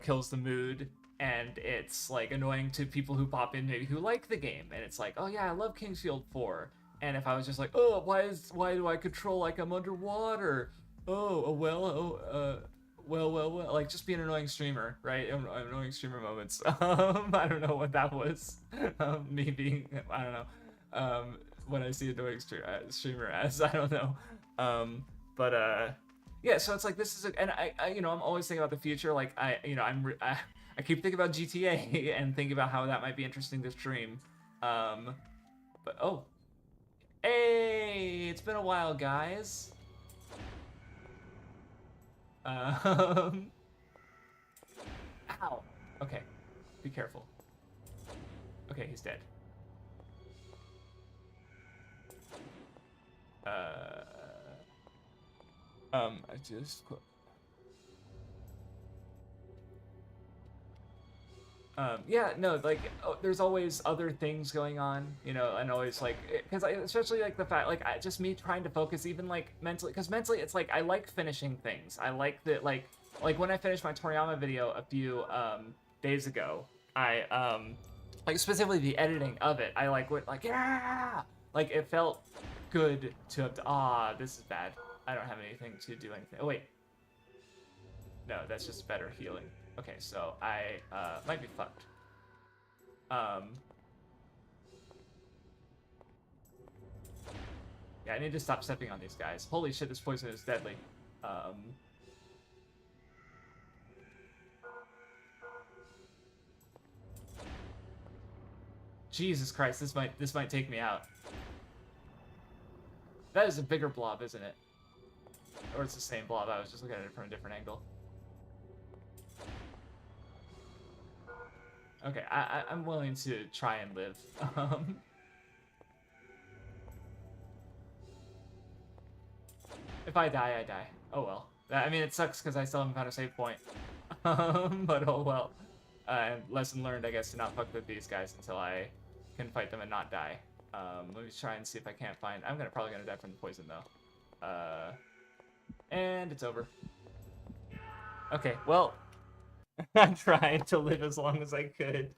kills the mood, and it's like annoying to people who pop in maybe who like the game, and it's like, oh yeah, I love Kingsfield 4. And if I was just like, oh, why do I control like I'm underwater? Well, like just be an annoying streamer, right? Annoying streamer moments. I don't know what that was. Me being, I don't know. When I see annoying streamer as, I don't know. But yeah, so it's like this is, and I I'm always thinking about the future. Like I keep thinking about GTA and thinking about how that might be interesting to stream. But oh, hey, it's been a while, guys. Ow. Okay, be careful. Okay, he's dead. I just. Yeah, no, like there's always other things going on, and always like because especially like the fact like just me trying to focus even like mentally, because mentally it's like I like finishing things. I like that like when I finished my Toriyama video a few days ago, I like specifically the editing of it. I like went like yeah, like it felt good to have this is bad. I don't have anything to do anything. Oh wait, no, that's just better healing. Okay, so I might be fucked. Yeah, I need to stop stepping on these guys. Holy shit, this poison is deadly. Jesus Christ, this might take me out. That is a bigger blob, isn't it? Or it's the same blob. I was just looking at it from a different angle. Okay, I'm willing to try and live. If I die, I die. Oh well. I mean, it sucks because I still haven't found a save point. But oh well. Lesson learned, I guess, to not fuck with these guys until I can fight them and not die. Let me try and see if I can't find. I'm probably gonna die from the poison though. And it's over. Okay, well, I tried to live as long as I could,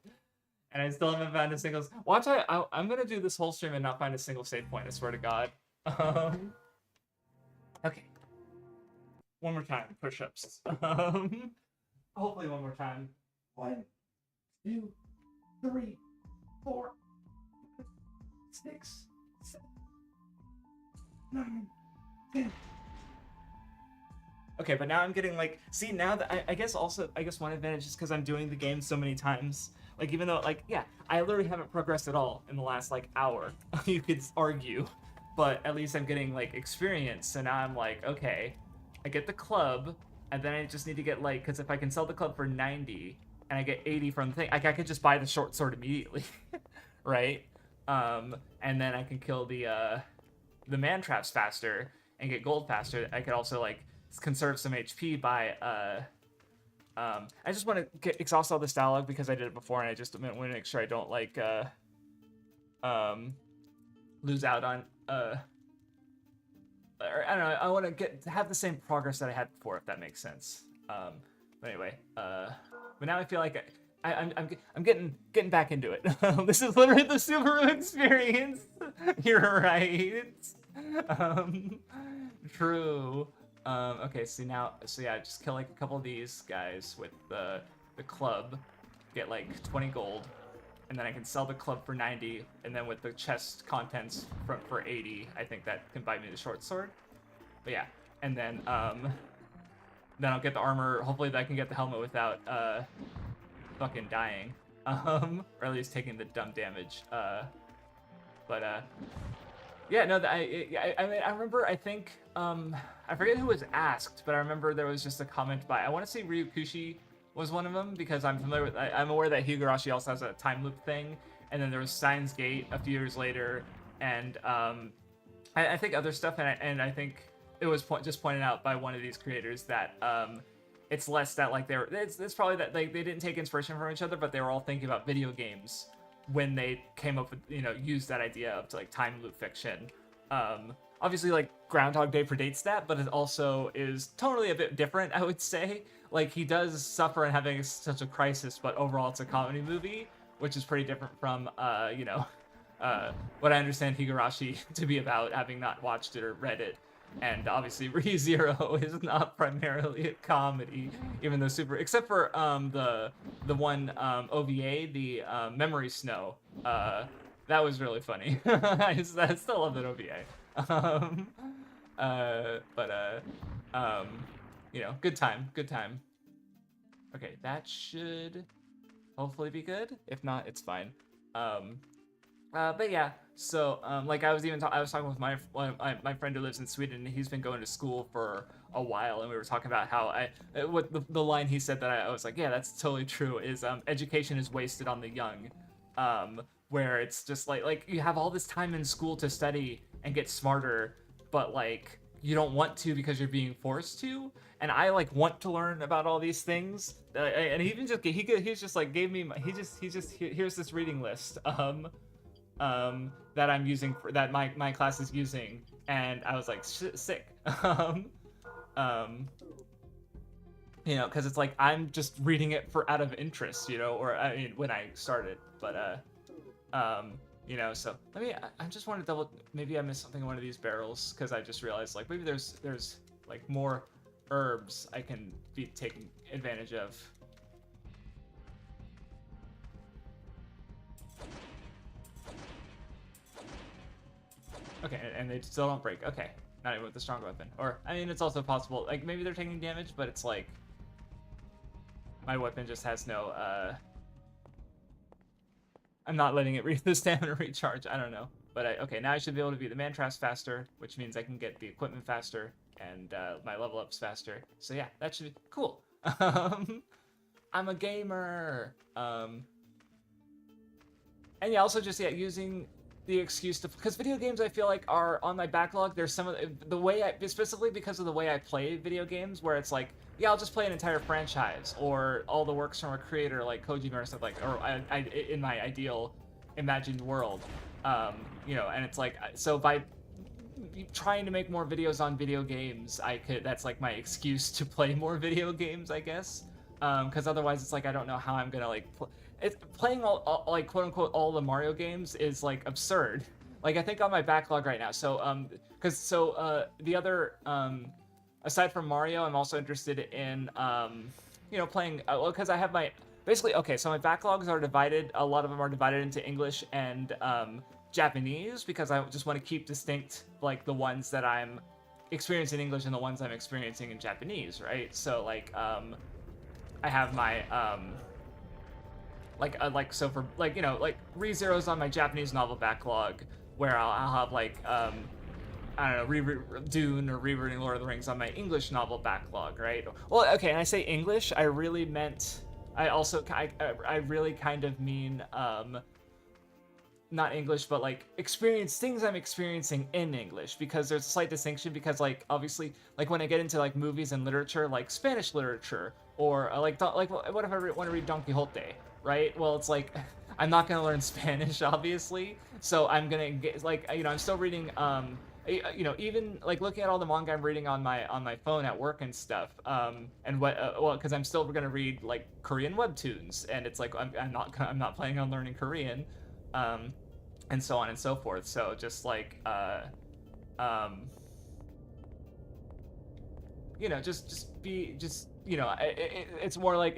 and I still haven't found a single. Watch, I'm gonna do this whole stream and not find a single save point. I swear to God. Okay. One more time, push-ups. Hopefully one more time. 1, 2, 3, 4, 6, 7, 9, 10. Okay, but now I'm getting like, see, now that I guess one advantage is because I'm doing the game so many times. Like, even though, like, yeah, I literally haven't progressed at all in the last like hour. You could argue, but at least I'm getting like experience. So now I'm like, okay, I get the club, and then I just need to get like, because if I can sell the club for 90 and I get 80 from the thing, like I could just buy the short sword immediately, right? And then I can kill the man traps faster and get gold faster. I could also like conserve some HP by I just want to exhaust all this dialogue because I did it before, and I just want to make sure I don't like lose out on or I don't know. I want to have the same progress that I had before, if that makes sense. But anyway, but now I feel like I'm getting back into it. This is literally the Subaru experience. You're right. True. Okay, so yeah, just kill like a couple of these guys with the club, get like 20 gold, and then I can sell the club for 90, and then with the chest contents for 80, I think that can buy me the short sword. But yeah, and then I'll get the armor. Hopefully I can get the helmet without fucking dying, or at least taking the dumb damage. Yeah, no, I mean, I remember, I think, I forget who was asked, but I remember there was just a comment by, I want to say Ryukushi was one of them, because I'm familiar with, I'm aware that Higurashi also has a time loop thing, and then there was Steins Gate a few years later, and I think other stuff, and I think it was just pointed out by one of these creators that it's less that, like, it's probably that they didn't take inspiration from each other, but they were all thinking about video games when they came up with, used that idea of like time loop fiction. Obviously, like, Groundhog Day predates that, but it also is totally a bit different, I would say. Like, he does suffer in having such a crisis, but overall it's a comedy movie, which is pretty different from, what I understand Higurashi to be about, having not watched it or read it. And obviously ReZero is not primarily a comedy, even though except for the one OVA, the Memory Snow, that was really funny. I still love that OVA. Good time. Okay, that should hopefully be good. If not, it's fine. But yeah, so like I was talking with my friend who lives in Sweden, and he's been going to school for a while, and we were talking about how what the line he said that I was like, yeah, that's totally true, is education is wasted on the young, where it's just like you have all this time in school to study and get smarter, but like you don't want to because you're being forced to. And I like want to learn about all these things, and he even just he's just like gave me here's this reading list that I'm using that my class is using, and I was like sick. Because it's like I'm just reading it out of interest, or I mean when I started, but so I just want to maybe I missed something in one of these barrels, because I just realized like maybe there's like more herbs I can be taking advantage of. Okay, and they still don't break. Okay, not even with the strong weapon. Or, I mean, it's also possible, like, maybe they're taking damage, but it's like, my weapon just has no, I'm not letting it the stamina recharge, I don't know. But, okay, now I should be able to be the man traps faster, which means I can get the equipment faster, and my level ups faster. So yeah, that should be cool. I'm a gamer. And yeah, also just, yeah, using the excuse to, because video games I feel like are on my backlog. There's some of the way specifically because of the way I play video games, where it's like, yeah, I'll just play an entire franchise or all the works from a creator like Kojima or stuff, like, or I in my ideal imagined world. You know, and it's like, so by trying to make more videos on video games, that's like my excuse to play more video games, I guess. Because otherwise it's like I don't know how I'm gonna like playing all like quote unquote all the Mario games is like absurd. Like I think on my backlog right now. So the other aside from Mario, I'm also interested in you know, playing well, because I have my basically okay. So my backlogs are divided. A lot of them are divided into English and Japanese, because I just want to keep distinct like the ones that I'm experiencing in English and the ones I'm experiencing in Japanese, right? So like I have my like so for like, you know, like ReZero's on my Japanese novel backlog, where I'll have like I don't know, Dune or rereading Lord of the Rings on my English novel backlog, right? Well, okay, and I say English, I really meant I really kind of mean not English, but like things I'm experiencing in English, because there's a slight distinction, because like obviously like when I get into like movies and literature, like Spanish literature, or like what if I want to read Don Quixote, right? Well, it's like I'm not gonna learn Spanish, obviously, so I'm gonna get like, you know, I'm still reading you know, even like looking at all the manga I'm reading on my phone at work and stuff, and what well, because I'm still gonna read like Korean webtoons, and it's like I'm not planning on learning Korean, and so on and so forth. So just like you know, you know, it's more like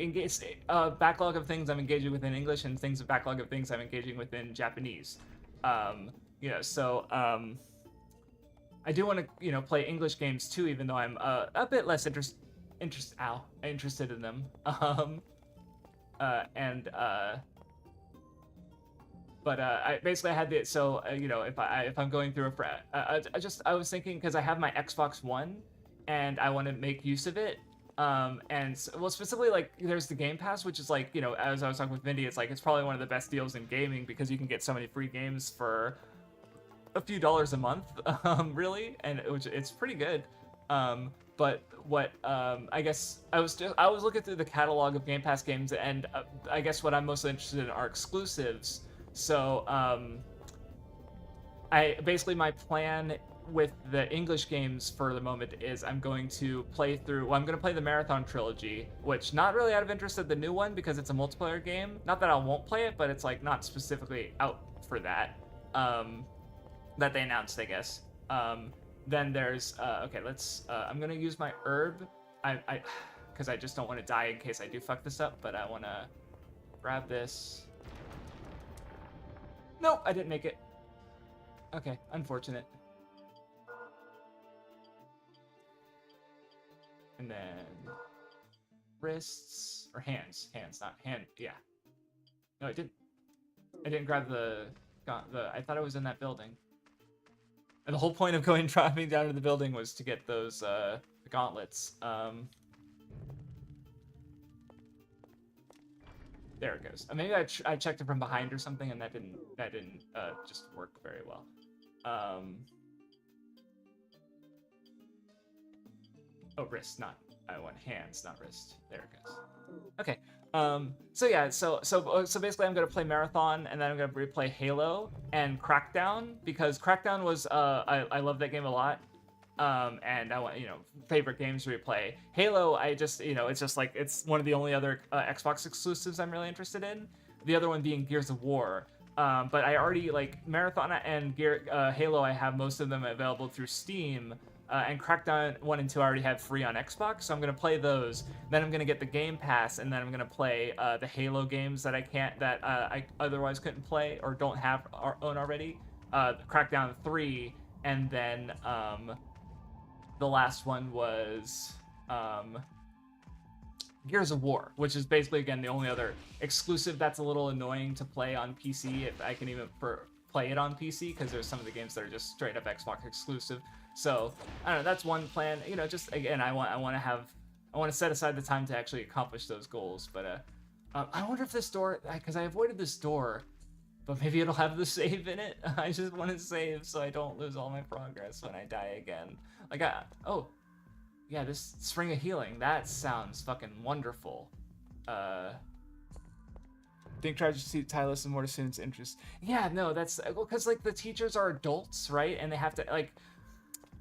backlog of things I'm engaging with in English, and backlog of things I'm engaging with in Japanese. You know, so I do want to, you know, play English games too, even though I'm a bit less interested in them. And but I basically had the you know, if I'm going through I was thinking, because I have my Xbox One and I want to make use of it. And well, specifically like there's the Game Pass, which is like, you know, as I was talking with Mindy, it's like it's probably one of the best deals in gaming, because you can get so many free games for a few dollars a month, really, and it's pretty good. But what I guess I was looking through the catalog of Game Pass games, and I guess what I'm mostly interested in are exclusives. So I basically, my plan with the English games for the moment is I'm going to play the Marathon trilogy, which not really out of interest at the new one, because it's a multiplayer game. Not that I won't play it, but it's like not specifically out for that. That they announced, I guess. Then there's okay, let's I'm gonna use my herb. Because I just don't want to die in case I do fuck this up, but I want to grab this. Nope, I didn't make it. Okay, unfortunate. And then wrists or hands, not hand. Yeah. No, I didn't grab the. I thought I was in that building. And the whole point of dropping down to the building was to get those the gauntlets. There it goes. Maybe I checked it from behind or something, and that didn't just work very well. Oh, wrist, not. I want hands, not wrist. There it goes. Okay. So yeah, so basically I'm gonna play Marathon, and then I'm gonna replay Halo and Crackdown, because Crackdown was I love that game a lot. And I want, you know, favorite games to replay. Halo, I just, you know, it's just like, it's one of the only other Xbox exclusives I'm really interested in. The other one being Gears of War. But I already, like, Marathon and Halo, I have most of them available through Steam. And Crackdown 1 and 2 I already have free on Xbox, so I'm going to play those. Then I'm going to get the Game Pass, and then I'm going to play the Halo games that I otherwise couldn't play or don't have or own already. Crackdown 3, and then the last one was Gears of War, which is basically, again, the only other exclusive that's a little annoying to play on PC, if I can even play it on PC, because there's some of the games that are just straight up Xbox exclusive. So I don't know, that's one plan. You know, just again, I want to set aside the time to actually accomplish those goals. But I wonder if this door, because I avoided this door, but maybe it'll have the save in it. I just want to save so I don't lose all my progress when I die again. Like, oh, yeah, this Spring of Healing, that sounds fucking wonderful. think try to tie listen more to students' interests. Yeah, no, that's because like the teachers are adults, right? And they have to like,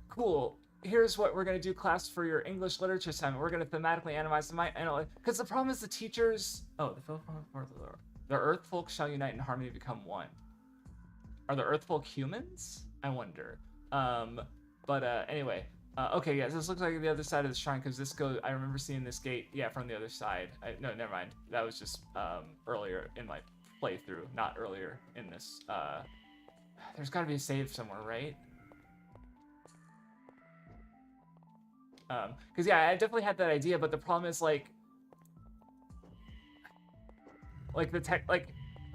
cool. Here's what we're gonna do, class, for your English literature assignment. We're gonna thematically analyze the because the problem is the teachers. Oh, the Earth folk shall unite in harmony, become one. Are the Earth folk humans? I wonder. Anyway. Okay, yeah, this looks like the other side of the shrine because this goes. I remember seeing this gate, yeah, from the other side. No, never mind. That was just earlier in my playthrough, not earlier in this. There's got to be a save somewhere, right? Because yeah, I definitely had that idea, but the problem is like the tech,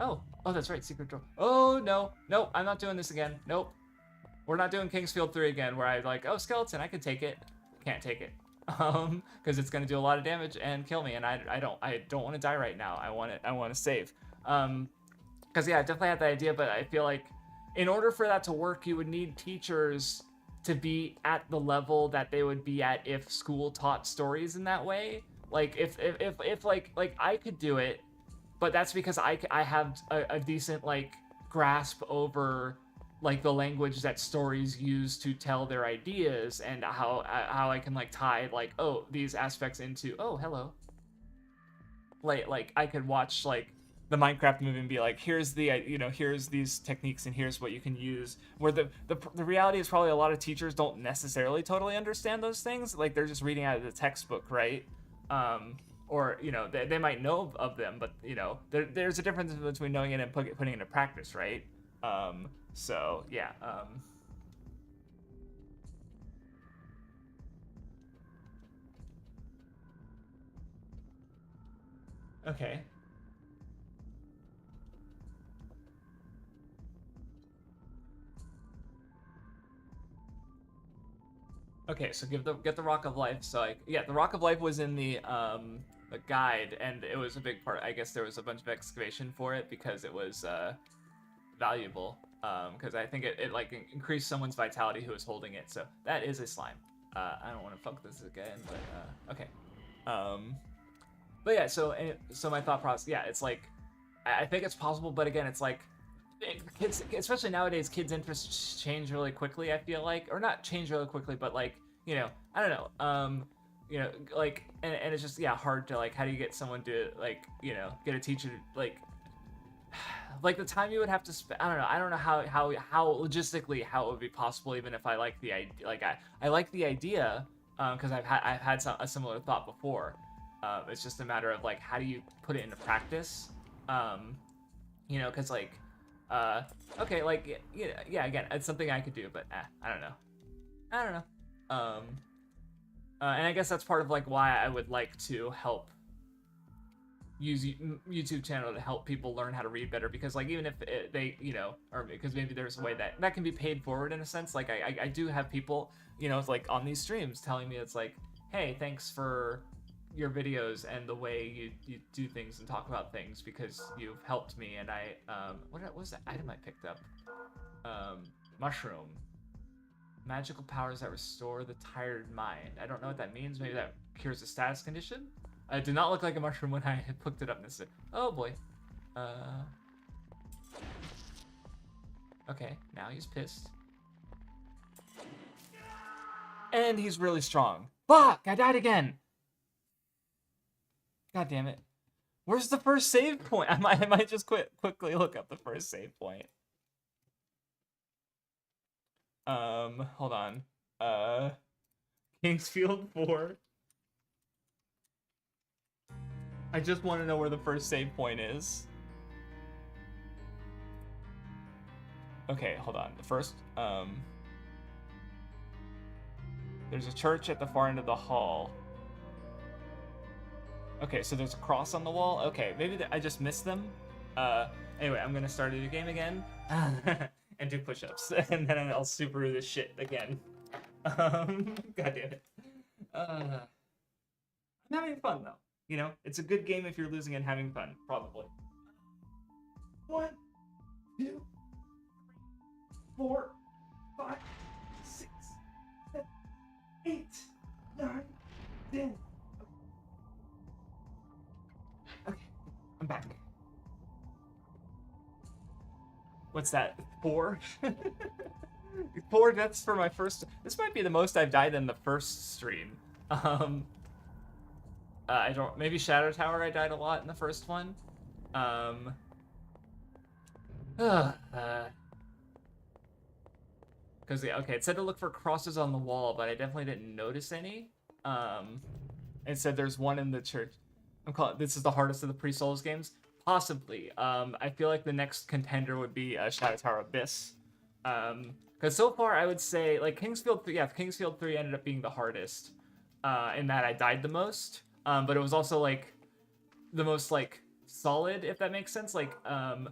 oh, that's right, secret door. Oh no, nope, I'm not doing this again. Nope. We're not doing Kingsfield 3 again, where I like, oh, skeleton, I can take it. Can't take it. Because it's gonna do a lot of damage and kill me, and I don't want to die right now. I want to save. Because yeah, I definitely had that idea, but I feel like in order for that to work, you would need teachers to be at the level that they would be at if school taught stories in that way. Like if like I could do it, but that's because I have a decent like grasp over like the language that stories use to tell their ideas, and how I can like tie like, oh, these aspects into, oh, hello. Like I could watch like the Minecraft movie and be like, here's the here's these techniques and here's what you can use. Where the reality is probably a lot of teachers don't necessarily totally understand those things. Like they're just reading out of the textbook, right? Or they might know of them, but there's a difference between knowing it and putting it into practice, right? So yeah. Okay. Okay, so get the Rock of Life. So yeah, the Rock of Life was in the guide, and it was a big part. I guess there was a bunch of excavation for it because it was valuable. Because I think it like increased someone's vitality who was holding it. So that is a slime. I don't want to fuck this again, but okay. But yeah, so my thought process, yeah, it's like I think it's possible, but again, it's like kids, especially nowadays, kids' interests change really quickly. I feel like, or not change really quickly, but like I don't know. Like, and it's just hard to like, how do you get someone to like get a teacher to like the time you would have to spend. I don't know how logistically how it would be possible, even if I like the idea. Like I like the idea because I've had a similar thought before. It's just a matter of like, how do you put it into practice? Because like okay, like again, it's something I could do, but I don't know. And I guess that's part of like why I would like to help use YouTube channel to help people learn how to read better, because like even if they or because maybe there's a way that can be paid forward in a sense. Like I do have people it's like on these streams telling me, it's like, hey, thanks for your videos and the way you do things and talk about things, because you've helped me. And I what was that item I picked up? Mushroom. Magical powers that restore the tired mind. I don't know what that means. Maybe that cures a status condition? It did not look like a mushroom when I had picked it up necessarily. Oh boy. Okay, now he's pissed. And he's really strong. Fuck! I died again! God damn it. Where's the first save point? I might just quickly look up the first save point. Hold on. Kingsfield 4. I just want to know where the first save point is. Okay, hold on. The first, there's a church at the far end of the hall. Okay, so there's a cross on the wall. Okay, maybe I just missed them. Anyway, I'm gonna start a new game again and do push-ups, and then I'll super this shit again. God damn it. I'm having fun though. It's a good game if you're losing and having fun, probably. 1, 2, 4, 5, 6, 7, 8, 9, 10. Okay, I'm back. what's that? 4? 4 deaths for my first. This might be the most I've died in the first stream. Um, I don't. Maybe Shadow Tower. I died a lot in the first one. Um. Because yeah, okay, it said to look for crosses on the wall, but I definitely didn't notice any. It said there's one in the church. I'm calling this is the hardest of the pre-Souls games, possibly. I feel like the next contender would be Shadow Tower Abyss. Because so far I would say like Kingsfield 3, yeah, Kingsfield 3 ended up being the hardest, in that I died the most. But it was also like the most like solid, if that makes sense. Like the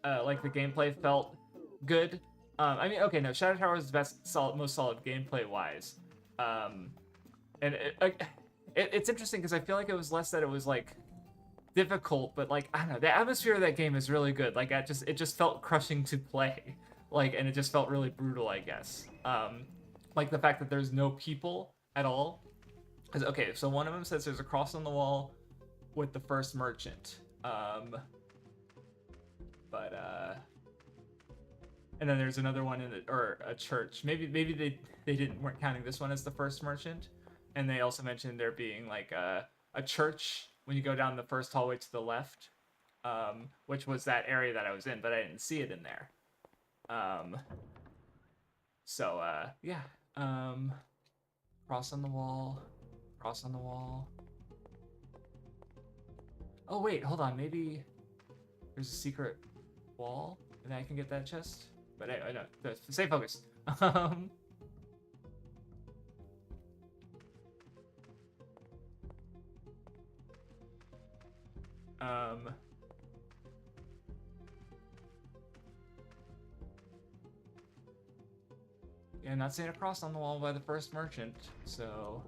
gameplay felt good. I mean, okay, no, Shadow Tower is the most solid gameplay wise. And it's interesting because I feel like it was less that it was like difficult, but like I don't know, the atmosphere of that game is really good. Like it just felt crushing to play, like, and it just felt really brutal, I guess. Like the fact that there's no people at all. Because okay, so one of them says there's a cross on the wall with the first merchant. And then there's another one or a church. Maybe they weren't counting this one as the first merchant. And they also mentioned there being like a church when you go down the first hallway to the left, which was that area that I was in, but I didn't see it in there. Yeah. Cross on the wall. Cross on the wall. Oh wait, hold on. Maybe there's a secret wall, and I can get that chest. But I know. Stay focused. Yeah, not seeing a cross on the wall by the first merchant, so.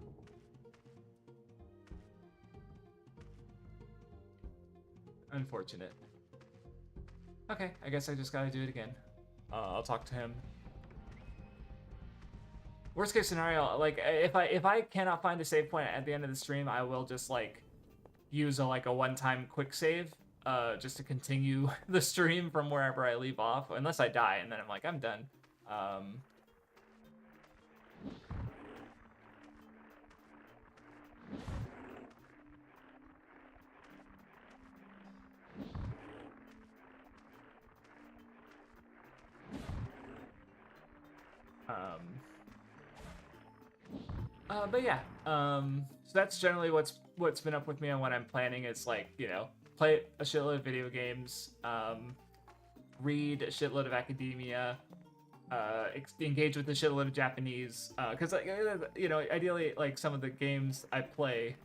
Unfortunate. Okay, I guess I just gotta do it again. I'll talk to him. Worst case scenario, like if I cannot find a save point at the end of the stream, I will just like use a one-time quick save, just to continue the stream from wherever I leave off, unless I die, and then I'm like I'm done. But yeah, so that's generally what's been up with me and what I'm planning is like, you know, play a shitload of video games, read a shitload of academia, engage with a shitload of Japanese, because like, you know, ideally like some of the games I play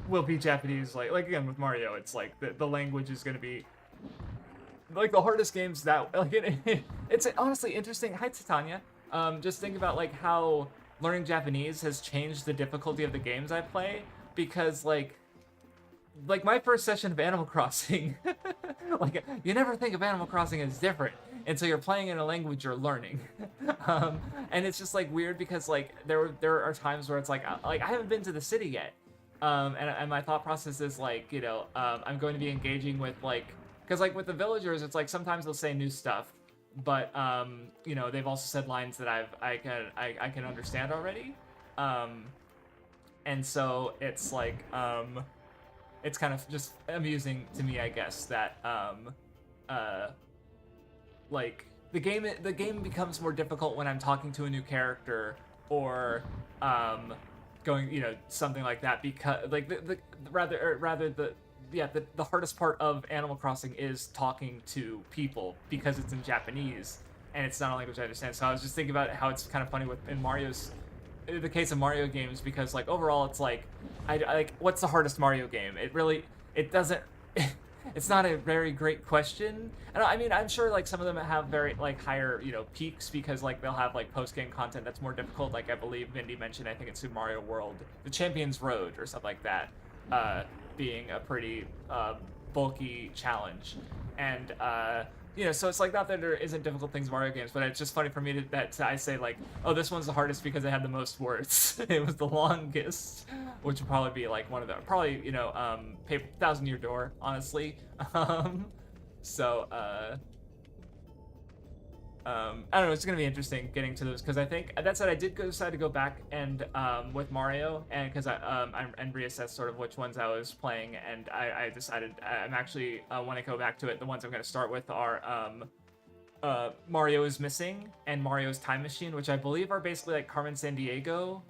will be Japanese, like again with Mario, it's like the language is gonna be like the hardest games that like it's honestly interesting. Hi Titania. Just think about like how learning Japanese has changed the difficulty of the games I play, because like my first session of Animal Crossing, like you never think of Animal Crossing as different until you're playing in a language you're learning. And it's just like weird because like there are times where it's like I haven't been to the city yet, and my thought process is like, you know, I'm going to be engaging with like, because like with the villagers it's like sometimes they'll say new stuff, but you know, they've also said lines that I can understand already, and so it's like it's kind of just amusing to me, I guess, that like the game becomes more difficult when I'm talking to a new character or going, you know, something like that, because like the hardest part of Animal Crossing is talking to people because it's in Japanese and it's not a language I understand. So I was just thinking about how it's kind of funny in the case of Mario games, because like overall it's like I like, what's the hardest Mario game? It doesn't it's not a very great question. I mean, I'm sure like some of them have very like higher, you know, peaks, because like they'll have like post-game content that's more difficult. Like I believe Mindy mentioned, I think it's Super Mario World, the Champion's Road or something like that, being a pretty bulky challenge. And you know, so it's like not that there isn't difficult things in Mario games, but it's just funny for me that I say like, oh, this one's the hardest because it had the most words. It was the longest, which would probably be like one of the, probably, you know, Thousand Year Door, honestly. So I don't know. It's gonna be interesting getting to those because I think that said I did decide to go back and with Mario and because and reassess sort of which ones I was playing and I decided I'm actually when I go back to it the ones I'm gonna start with are Mario is Missing and Mario's Time Machine, which I believe are basically like Carmen Sandiego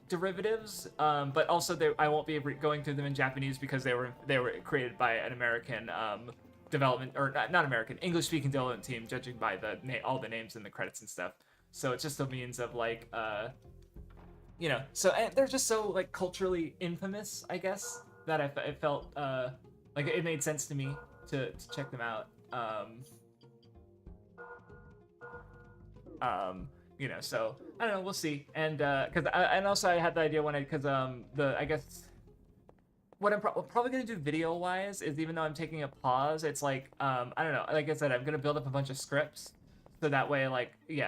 derivatives, but also I won't be going through them in Japanese because they were created by an American development or not American English speaking development team, judging by all the names in the credits and stuff. So it's just a means of like so and they're just so like culturally infamous, I guess, that I felt like it made sense to me to check them out. So I don't know, we'll see. And and also I had the idea when I guess what I'm probably gonna do video wise is even though I'm taking a pause, it's like I don't know, like I said, I'm gonna build up a bunch of scripts so that way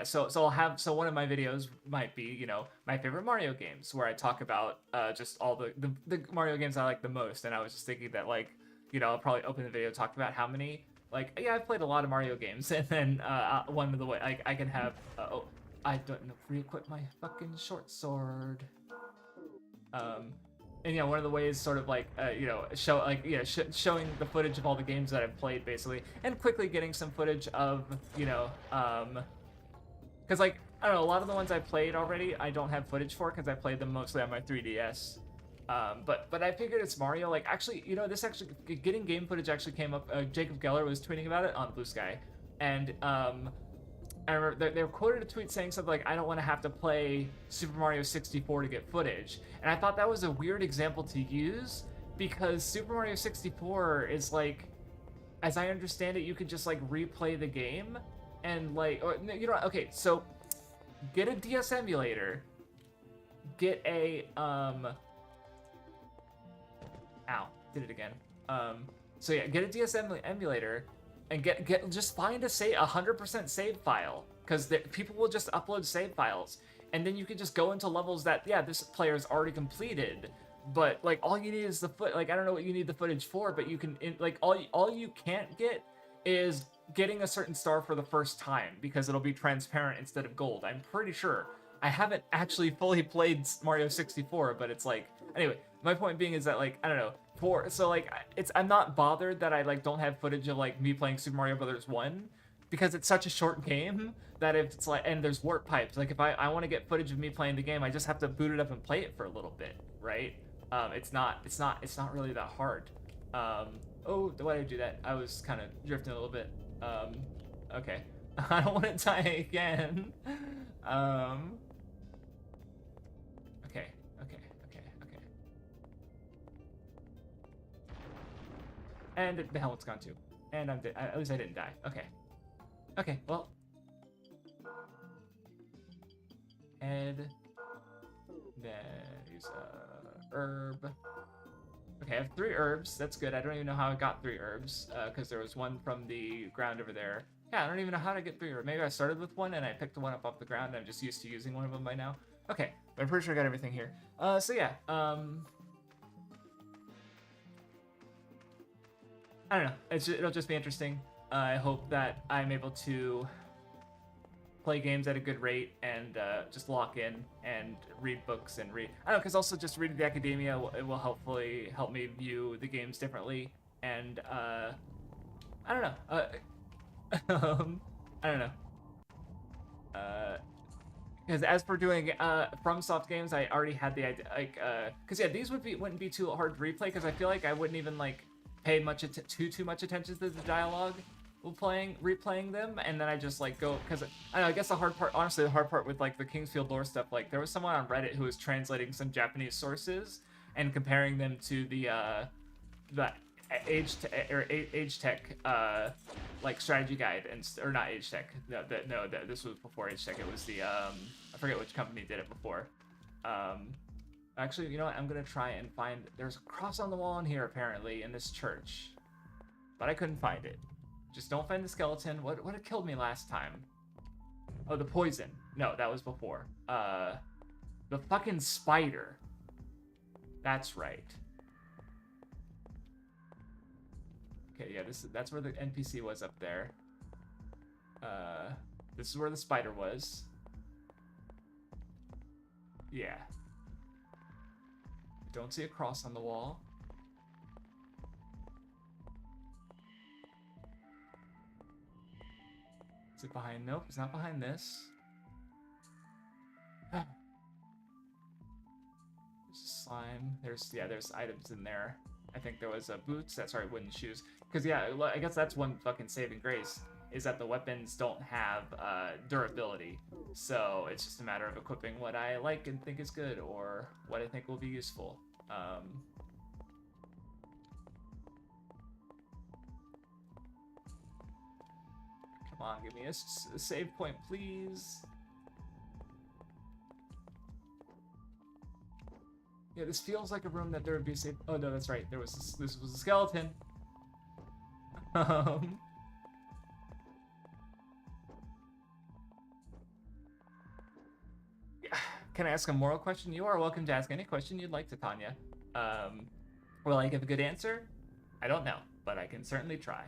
so I'll have one of my videos might be my favorite Mario games where I talk about just all the Mario games I like the most, and I was just thinking that I'll probably open the video talk about how many. I've played a lot of Mario games, and then one of the way I can have. I don't know. Re-equip my fucking short sword. And one of the ways, sort of showing the footage of all the games that I've played, basically, and quickly getting some footage of, because I don't know, a lot of the ones I played already, I don't have footage for because I played them mostly on my 3DS. But I figured it's Mario. This actually getting game footage actually came up. Jacob Geller was tweeting about it on Blue Sky, and I remember they quoted a tweet saying something like, "I don't want to have to play Super Mario 64 to get footage," and I thought that was a weird example to use because Super Mario 64 is as I understand it, you could just replay the game and okay, so get a DS emulator, get a Ow, did it again. So yeah, get a DS emulator and just find a 100% save file, because people will just upload save files, and then you can just go into levels that this player's already completed, but all you need is the I don't know what you need the footage for, but you can all you can't get is getting a certain star for the first time because it'll be transparent instead of gold. I'm pretty sure. I haven't actually fully played Mario 64, but it's anyway. My point being is that I don't know. I'm not bothered that I don't have footage of me playing Super Mario Brothers 1 because it's such a short game that if it's and there's warp pipes. If I want to get footage of me playing the game, I just have to boot it up and play it for a little bit, right? It's not really that hard. Oh, why did I do that? I was kind of drifting a little bit. Okay. I don't want to die again. Okay. And the helmet's gone too. And at least I didn't die. Okay. Okay, well. Head. Then use herb. Okay, I have 3 herbs. That's good. I don't even know how I got 3 herbs, because there was one from the ground over there. Yeah, I don't even know how to get 3 herbs. Maybe I started with one and I picked one up off the ground and I'm just used to using one of them by now. Okay, but I'm pretty sure I got everything here. So yeah, I don't know. It'll just be interesting. I hope that I'm able to play games at a good rate and just lock in and read books and read. I don't know, because also just reading the academia will hopefully help me view the games differently. And I don't know. I don't know. Because as for doing FromSoft games, I already had the idea. Because these wouldn't be too hard to replay because I feel like I wouldn't even pay too much attention to the dialogue while replaying them, and then I just go, because I don't know, I guess the hard part with the Kingsfield lore stuff, there was someone on Reddit who was translating some Japanese sources and comparing them to the age tech strategy guide, or not age tech. This was before age tech. It was the I forget which company did it before. Actually, you know what? I'm gonna try and find. There's a cross on the wall in here apparently in this church, but I couldn't find it. Just don't find the skeleton. What had killed me last time? Oh, the poison. No, that was before. The fucking spider. That's right. Okay, yeah, that's where the NPC was up there. This is where the spider was. Yeah. Don't see a cross on the wall. Is it behind? Nope, it's not behind this. There's slime. There's items in there. I think there was boots. That's right, wooden shoes. Because yeah, I guess that's one fucking saving grace, is that the weapons don't have durability. So it's just a matter of equipping what I like and think is good, or what I think will be useful. Come on, give me a save point, please. Yeah, this feels like a room that there would be a save. Oh no, that's right. There was this was a skeleton. Can I ask a moral question? You are welcome to ask any question you'd like to, Tanya. Will I give a good answer? I don't know, but I can certainly try.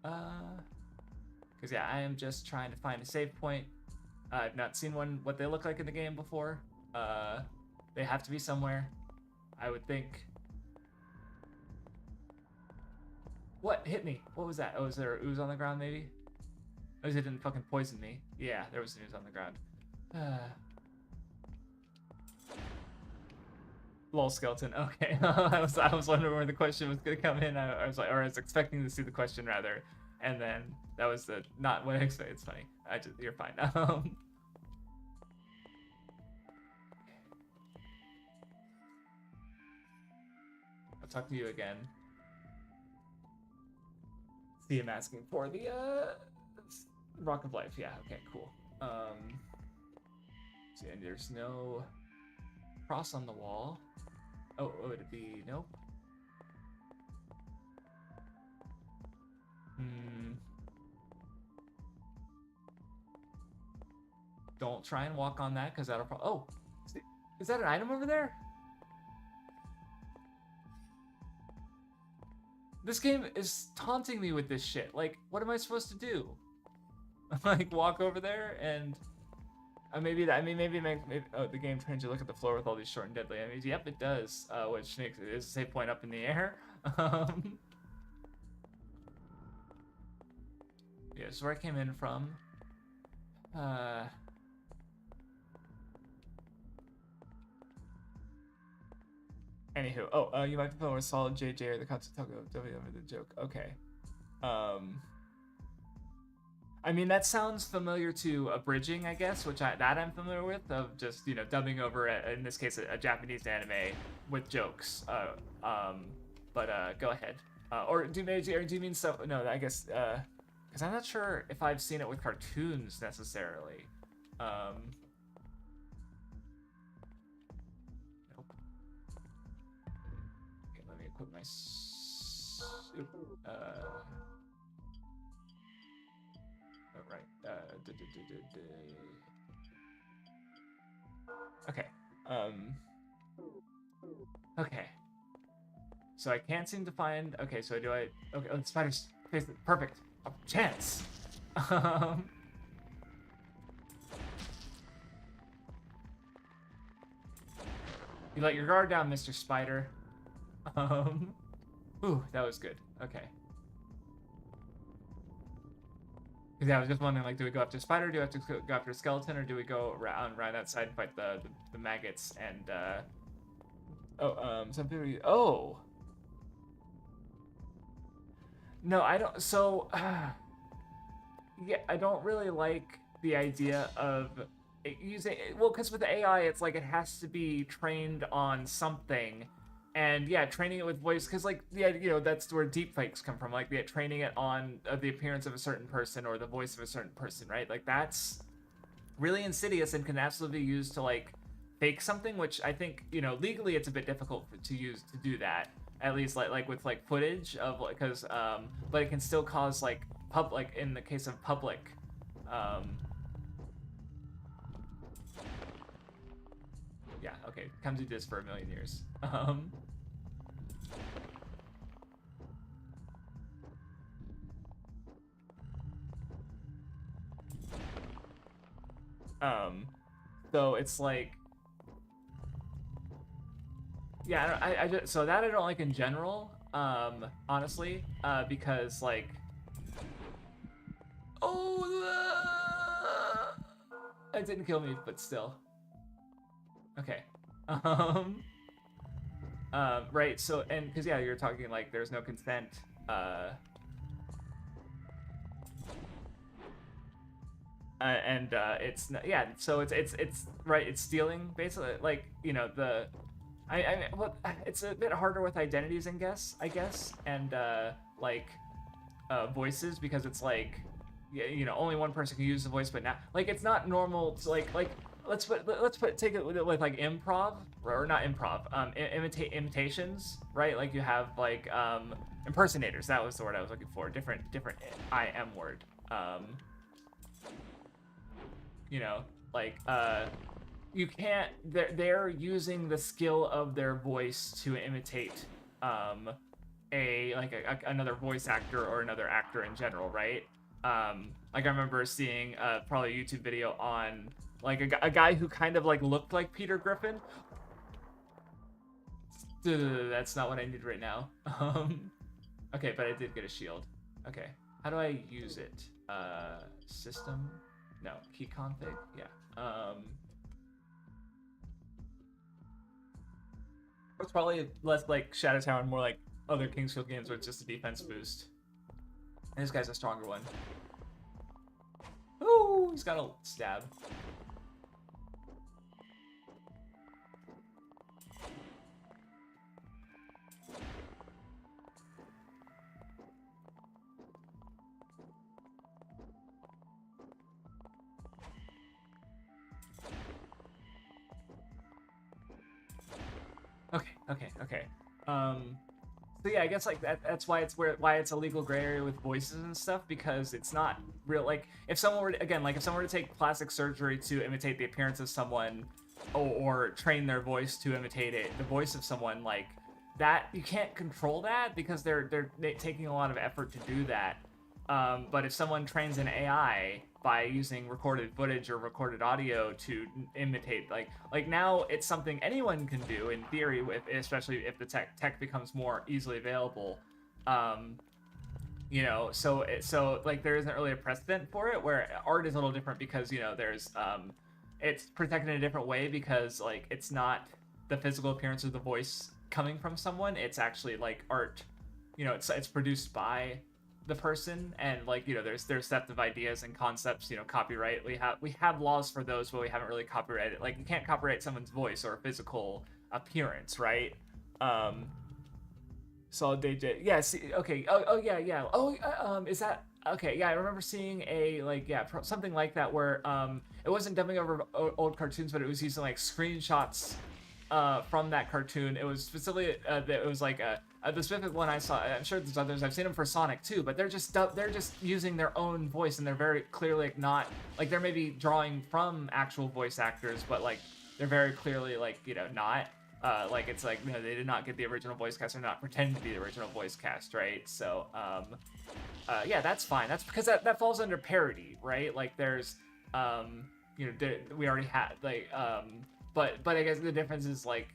Because yeah, I am just trying to find a save point. I've not seen what they look like in the game before. They have to be somewhere, I would think. What hit me? What was that? Oh, is there ooze on the ground maybe? Oh, it didn't fucking poison me. Yeah, there was an ooze on the ground. Lol skeleton. Okay, I was wondering where the question was gonna come in. I was expecting to see the question rather, and then that was not what I expected. It's funny. You're fine. I'll talk to you again. See him asking for the Rock of Life. Yeah. Okay. Cool. See, and there's no cross on the wall. Oh, would it be? Nope. Don't try and walk on that, because that'll probably... Oh! Is that an item over there? This game is taunting me with this shit. Like, what am I supposed to do? Like, walk over there and... maybe oh, the game turns you look at the floor with all these short and deadly enemies. Yep, it does. Which makes it is a save point up in the air. Yeah, this is where I came in from. Anywho, you might be familiar with Solid JJ or the Katsutoku the joke. Okay. I mean, that sounds familiar to abridging, I guess, which I'm familiar with, of just, dubbing over, in this case, a Japanese anime with jokes. But go ahead. Or do you mean stuff? No, I guess, because I'm not sure if I've seen it with cartoons necessarily. Nope. Okay, let me equip my suit. Okay. Okay. So I can't seem to find. Okay, so do I? Okay, the spider's face. Perfect. A chance. You let your guard down, Mr. Spider. Ooh, that was good. Okay. Yeah, I was just wondering, like, do we go after Spider, do we have to go after a Skeleton, or do we go around outside and fight the maggots and, some people... Oh! No, I don't... So, yeah, I don't really like the idea of using... Well, because with AI, it's like it has to be trained on something. And yeah, training it with voice, because like, yeah, that's where deepfakes come from. Like, training it on the appearance of a certain person or the voice of a certain person, right? Like, that's really insidious and can absolutely be used to like fake something, which I think, legally it's a bit difficult to use to do that. At least like with like footage of like, because but it can still cause like in the case of public. Yeah, okay, come do this for 1,000,000 years. Um, so it's like, yeah, I just, so that I don't like in general. Honestly, because like, oh, it didn't kill me, but still, okay. Um, right. So and because yeah, you're talking like there's no consent. It's yeah. So it's right. It's stealing basically. Like the well, it's a bit harder with identities, I guess, and like voices because it's like only one person can use the voice, but now like it's not normal to like let's take it with like improv or not improv imitations, right? Like you have like impersonators. That was the word I was looking for. Different I am word. You know like you can't they're using the skill of their voice to imitate another voice actor or another actor in general, right? Like I remember seeing probably a YouTube video on like a guy who kind of like looked like Peter Griffin. That's not what I need right now. Okay, but I did get a shield. Okay, how do I use it? System, no, key config, yeah. It's probably less like Shadow Tower and more like other Kingsfield games where it's just a defense boost. And this guy's a stronger one. Ooh, he's got a stab. Okay. So yeah, I guess like that's why it's a legal gray area with voices and stuff, because it's not real. Like if someone were to, again, like if someone were to take plastic surgery to imitate the appearance of someone, or train their voice to imitate the voice of someone, like that, you can't control that because they're taking a lot of effort to do that. But if someone trains an AI by using recorded footage or recorded audio to imitate, like now it's something anyone can do in theory, with especially if the tech becomes more easily available. So like there isn't really a precedent for it, where art is a little different because there's it's protected in a different way because like it's not the physical appearance of the voice coming from someone, it's actually like art. It's produced by the person, and like there's theft of ideas and concepts, copyright. We have laws for those, but we haven't really copyrighted. Like you can't copyright someone's voice or physical appearance, right? Solid DJ, yeah. See, okay. Oh yeah. Is that okay? Yeah, I remember seeing something like that where it wasn't dubbing over old cartoons, but it was using like screenshots from that cartoon. It was specifically it was like the specific one I saw. I'm sure there's others. I've seen them for Sonic too, but they're just using their own voice, and they're very clearly like not like they're maybe drawing from actual voice actors, but like they're very clearly like not. Like it's like they did not get the original voice cast, or not pretend to be the original voice cast, right? So yeah, that's fine. That's because that falls under parody, right? Like there's we already had like but I guess the difference is like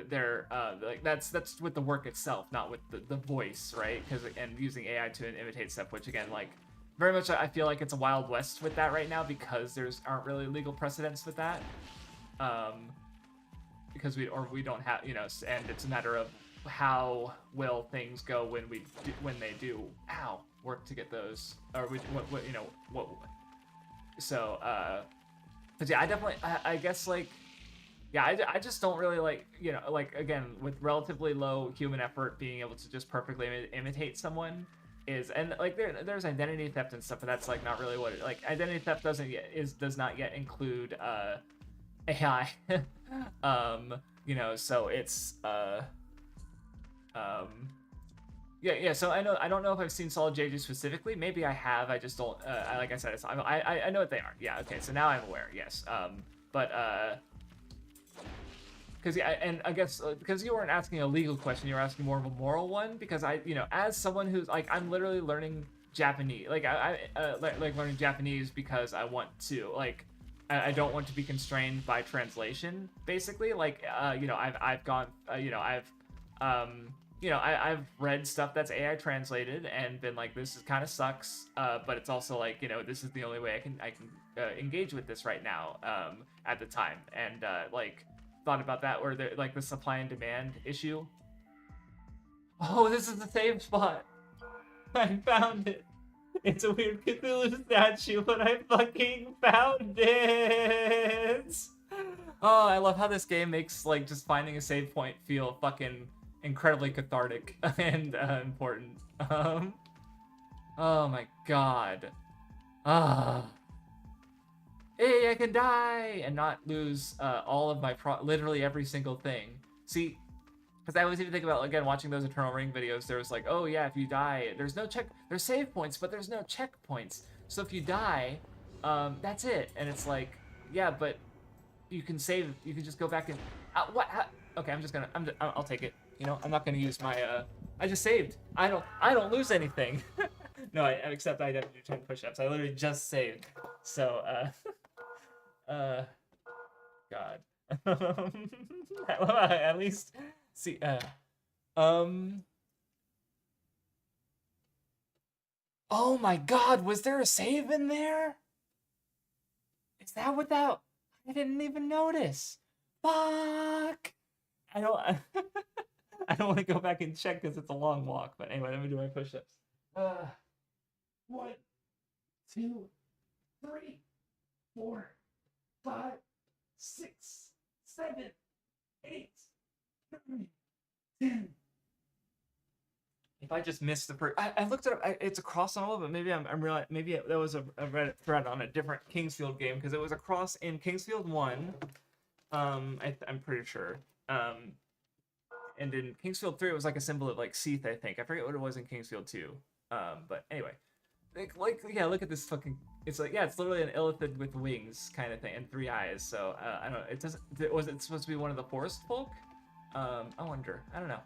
they're like that's with the work itself, not with the voice, right? Because and using AI to imitate stuff, which again like very much I feel like it's a wild west with that right now because aren't really legal precedents with that. Because we don't have and it's a matter of how will things go when they do work to get those, or what. So but yeah, I definitely I guess like yeah, I just don't really like like again with relatively low human effort being able to just perfectly imitate someone is, and like there's identity theft and stuff, but that's like not really what it, like identity theft does not yet include AI. So it's yeah. So I don't know if I've seen Solid JJ specifically. Maybe I have. I just don't. Like I said, I know what they are. Yeah. Okay. So now I'm aware. Yes. But because yeah, and I guess because you weren't asking a legal question, you were asking more of a moral one. Because as someone who's like, I'm literally learning Japanese. Like I like learning Japanese because I want to like. I don't want to be constrained by translation, basically. Like, you know, I've gone, you know, I've read stuff that's AI translated and been like, this is kind of sucks, but it's also like, you know, this is the only way I can engage with this right now, at the time, and like thought about that, or like the supply and demand issue. Oh, this is the same spot. I found it. It's a weird Cthulhu statue, but I fucking found it! Oh, I love how this game makes, like, just finding a save point feel fucking incredibly cathartic and important. Oh my god. Ah. Hey, I can die! And not lose all of my literally every single thing. See, because I always even think about, again, watching those Eternal Ring videos, there was like, oh yeah, if you die, there's save points, but there's no checkpoints. So if you die, that's it. And it's like, yeah, but you can save, you can just go back and, what? Okay, I'll take it. You know, I'm not gonna use my, I just saved. I don't lose anything. No, except I have to do 10 push-ups. I literally just saved. So, God. At least, see, oh my god, was there a save in there? Is that what that... I didn't even notice. Fuck! I don't... I don't want to go back and check because it's a long walk, but anyway, let me do my push-ups. 1, 2, 3, 4, 5, 6, 7, 8, 9, 10. If I just missed the I looked it up. It's across on all of it. Maybe I'm realizing, maybe that was a Reddit thread on a different Kingsfield game, because it was across in Kingsfield 1. I'm pretty sure. And in Kingsfield 3, it was like a symbol of like Seath, I think. I forget what it was in Kingsfield 2. But anyway, like yeah, look at this fucking. It's like, yeah, it's literally an illithid with wings kind of thing and 3 eyes. So I don't know. It doesn't. Was it supposed to be one of the forest folk? I wonder. I don't know.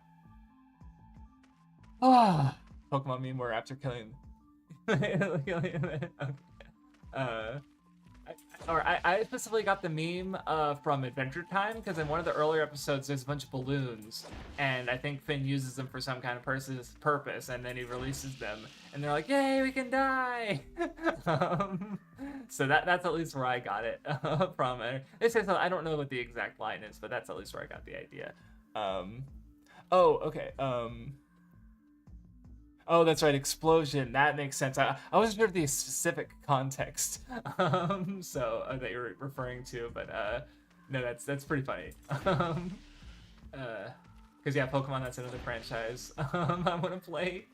Ah, Pokemon meme where apps are killing. I specifically got the meme from Adventure Time, because in one of the earlier episodes there's a bunch of balloons, and I think Finn uses them for some kind of purpose, and then he releases them, and they're like, "Yay, we can die!" So that's at least where I got it from. I don't know what the exact line is, but that's at least where I got the idea. Oh, okay. Oh, that's right, explosion. That makes sense. I wasn't sure of the specific context so that you're referring to, but no, that's pretty funny. Because yeah, Pokemon, that's another franchise I want to play.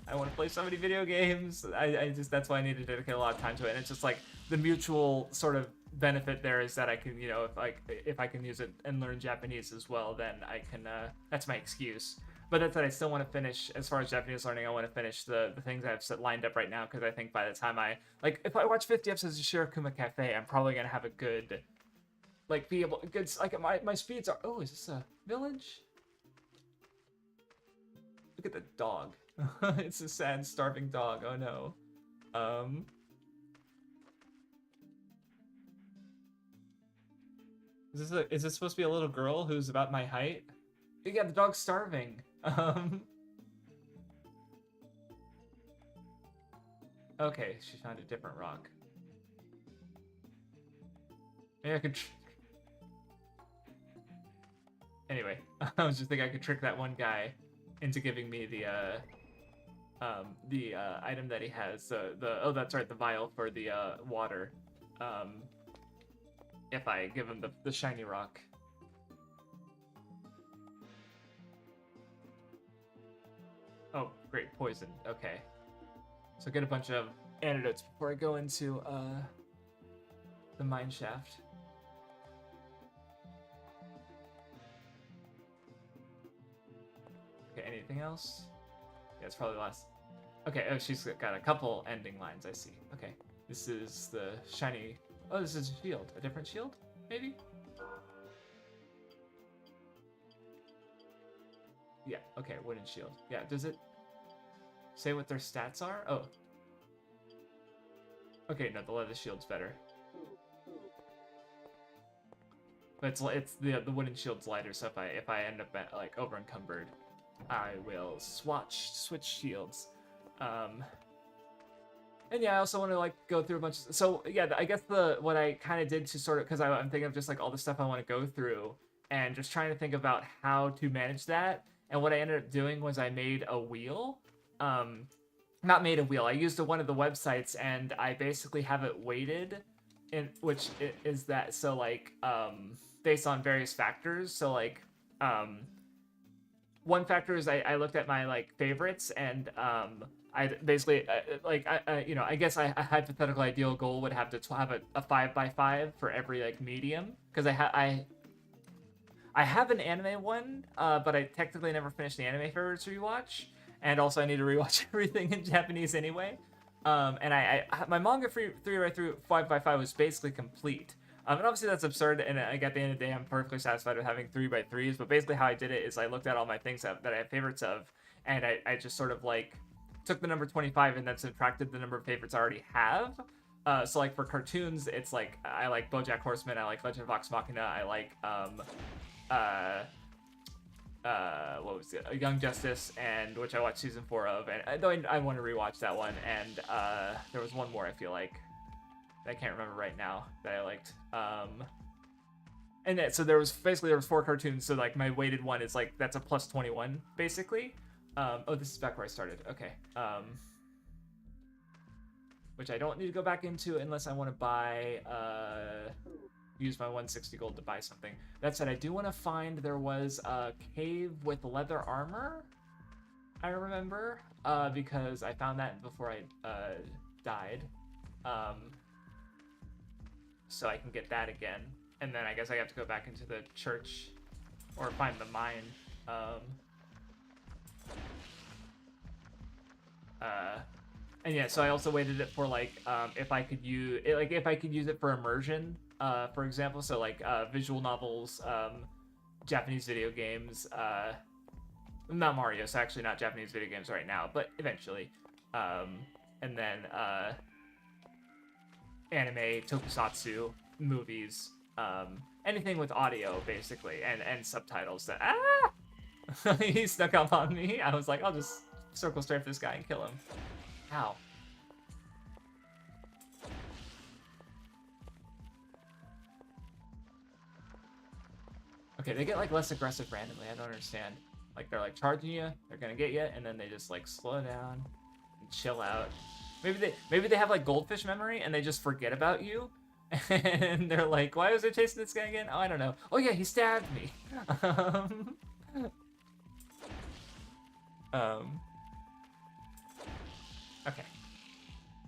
I want to play so many video games. I just, that's why I need to dedicate a lot of time to it. And it's just like the mutual sort of benefit there is that I can, you know, if I can use it and learn Japanese as well, then I can. That's my excuse. But that's what I still want to finish. As far as Japanese learning, I want to finish the things I have lined up right now, because I think by the time if I watch 50 episodes of Shirakuma Cafe, I'm probably gonna have a good, my speeds are. Oh, is this a village? Look at the dog. It's a sad, starving dog. Oh no. Is this supposed to be a little girl who's about my height? Yeah, the dog's starving. Okay, she found a different rock. Maybe I could. Anyway, I was just thinking I could trick that one guy into giving me the item that he has. Oh, that's right, the vial for the water. If I give him the shiny rock. Oh, great, poison. Okay. So get a bunch of antidotes before I go into the mine shaft. Okay, anything else? Yeah, it's probably the last. Okay, oh, she's got a couple ending lines, I see. Okay, this is the shiny. Oh, this is a shield. A different shield, maybe? Yeah, okay, wooden shield. Yeah, does it say what their stats are? Oh. Okay, no, the leather shield's better. It's the wooden shield's lighter, so if I end up like over encumbered, I will switch shields. And yeah, I also want to like go through a bunch. So yeah, I guess what I kind of did to sort of, because I'm thinking of just like all the stuff I want to go through, and just trying to think about how to manage that. And what I ended up doing was I made a wheel. Not made a wheel. I used one of the websites, and I basically have it weighted, which is that, so like based on various factors. So like one factor is I looked at my like favorites, and I basically I guess a hypothetical ideal goal would have to have a 5x5 for every like medium, because I have an anime one, but I technically never finished the anime favorites rewatch, and also I need to rewatch everything in Japanese anyway. And my manga 5x5 was basically complete. And obviously that's absurd, and like, at the end of the day, I'm perfectly satisfied with having 3x3s, but basically how I did it is I looked at all my things that I have favorites of, and I just sort of like took the number 25 and then subtracted the number of favorites I already have. So like for cartoons, it's like I like BoJack Horseman, I like Legend of Vox Machina, I like what was it? Young Justice, and which I watched season 4 of, and I want to rewatch that one, and there was one more I feel like I can't remember right now that I liked. And so there was 4 cartoons, so like my weighted one is like that's a plus 21 basically. Oh, this is back where I started. Okay. Which I don't need to go back into unless I want to buy use my 160 gold to buy something. That said, I do want to find, there was a cave with leather armor, I remember, because I found that before I died. So I can get that again, and then I guess I have to go back into the church or find the mine. And yeah, so I also waited it for like if I could use it for immersion, for example, so like visual novels, Japanese video games, not Mario, so actually not Japanese video games right now, but eventually, and then anime, tokusatsu, movies, anything with audio basically, and subtitles. That he snuck up on me. I was like, I'll just circle strafe this guy and kill him. Ow. Okay, they get like less aggressive randomly. I don't understand. Like they're like charging you, they're gonna get you, and then they just like slow down and chill out. Maybe they have like goldfish memory and they just forget about you, and they're like, why was I chasing this guy again? Oh, I don't know. Oh yeah, he stabbed me. Okay.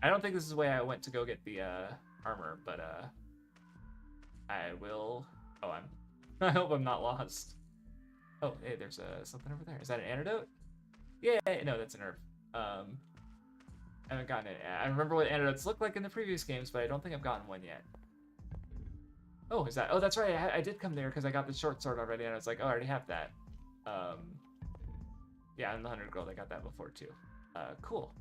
I don't think this is the way I went to go get the armor, but I will. Oh, I hope I'm not lost. Oh, hey, there's something over there. Is that an antidote? Yeah, no, that's a nerve. I haven't gotten it. I remember what antidotes look like in the previous games, but I don't think I've gotten one yet. Oh, is that? Oh, that's right. I did come there because I got the short sword already, and I was like, oh, I already have that. Yeah, and the 100 gold, I got that before too. Cool.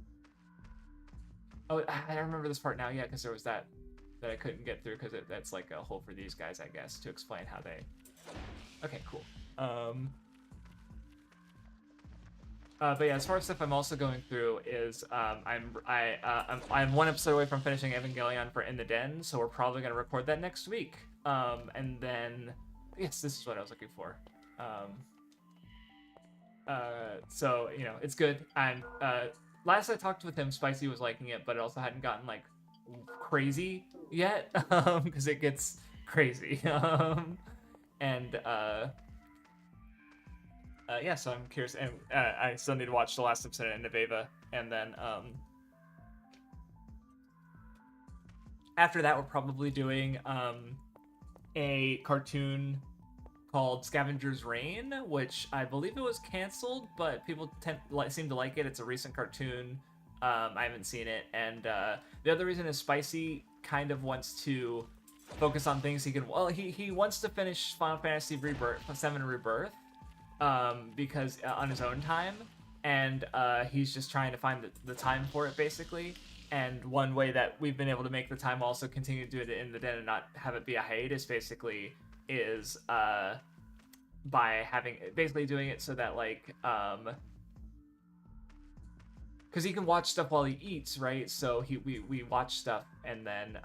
Oh, I remember this part now, yeah, because there was that I couldn't get through because that's like a hole for these guys, I guess, to explain how they. Okay, cool. But yeah, as far as stuff I'm also going through is I'm one episode away from finishing Evangelion for In the Den, so we're probably gonna record that next week. And then yes, this is what I was looking for. So you know, it's good. I'm last I talked with him, Spicy was liking it, but it also hadn't gotten like crazy yet, because it gets crazy. And yeah, so I'm curious, and I still need to watch the last episode of Neveva, and then after that we're probably doing a cartoon called Scavenger's Reign, which I believe it was canceled, but people seem to like it. It's a recent cartoon. I haven't seen it, and the other reason is Spicy kind of wants to focus on things he can. Well, he wants to finish Final Fantasy Rebirth, 7 Rebirth, because on his own time, and he's just trying to find the time for it basically. And one way that we've been able to make the time also continue to do it in the den and not have it be a hiatus basically is by having basically doing it so that like because he can watch stuff while he eats, right? So we watch stuff and then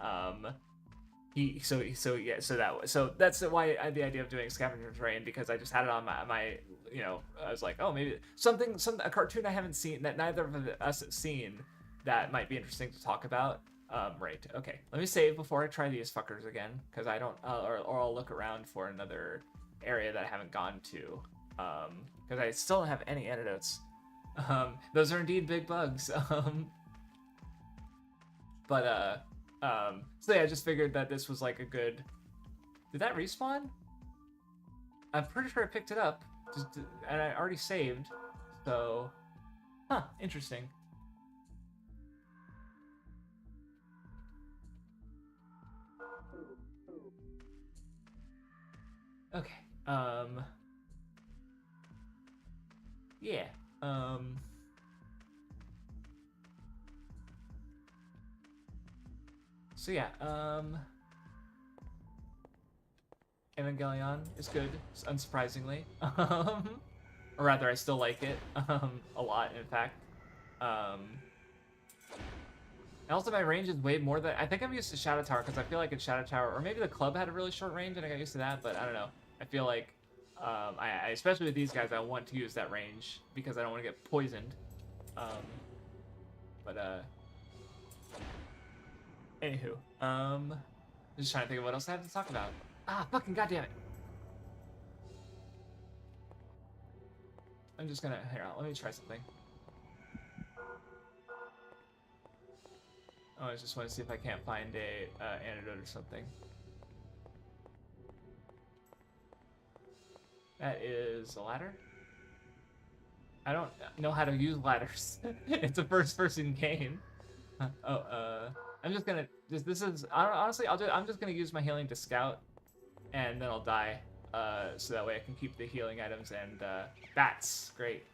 so that's why I had the idea of doing scavenger terrain, because I just had it on my I was like, oh, maybe a cartoon I haven't seen that neither of us have seen that might be interesting to talk about. Right, okay, let me save before I try these fuckers again, because I don't or I'll look around for another area that I haven't gone to, because I still don't have any antidotes. Those are indeed big bugs. So yeah, I just figured that this was like a good. Did that respawn? I'm pretty sure I picked it up, and I already saved. So, interesting. Okay. Yeah. So yeah, Evangelion is good, unsurprisingly. Or rather, I still like it a lot, in fact. And also, my range is way more than I think. I'm used to Shadow Tower because I feel like in Shadow Tower, or maybe the club had a really short range and I got used to that. But I don't know. I feel like, I especially with these guys, I want to use that range because I don't want to get poisoned. Anywho, just trying to think of what else I have to talk about. Fucking goddamn it! I'm just gonna let me try something. Oh, I just want to see if I can't find a antidote or something. That is a ladder. I don't know how to use ladders. It's a first-person game. I'm just gonna. This is honestly. I'm just gonna use my healing to scout, and then I'll die. So that way I can keep the healing items and bats. Great.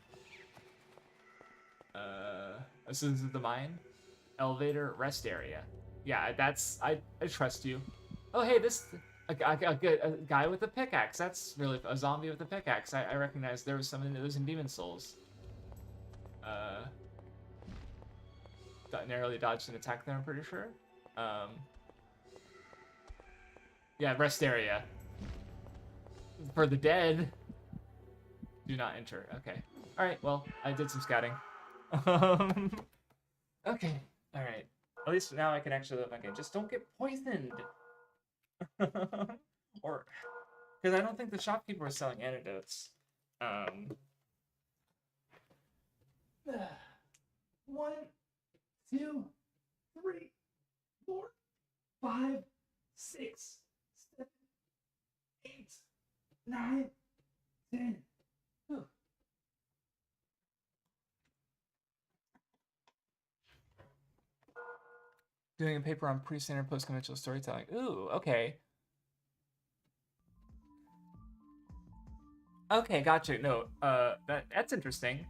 So this is the mine. Elevator, rest area. Yeah, that's I trust you. Oh hey, a guy with a pickaxe. That's really a zombie with a pickaxe. I recognize there was something that was in Demon Souls. Narrowly dodged an attack there, I'm pretty sure. Yeah, rest area. For the dead. Do not enter. Okay. Alright, well, I did some scouting. Okay. Alright. At least now I can actually live my game. Just don't get poisoned. Or, because I don't think the shopkeeper was selling antidotes. 1, 2, 3, 4, 5, 6, 7, 8, 9, 10. Ooh. Doing a paper on pre-standard post-conventional storytelling. Ooh, okay. Okay, gotcha. No, that's interesting.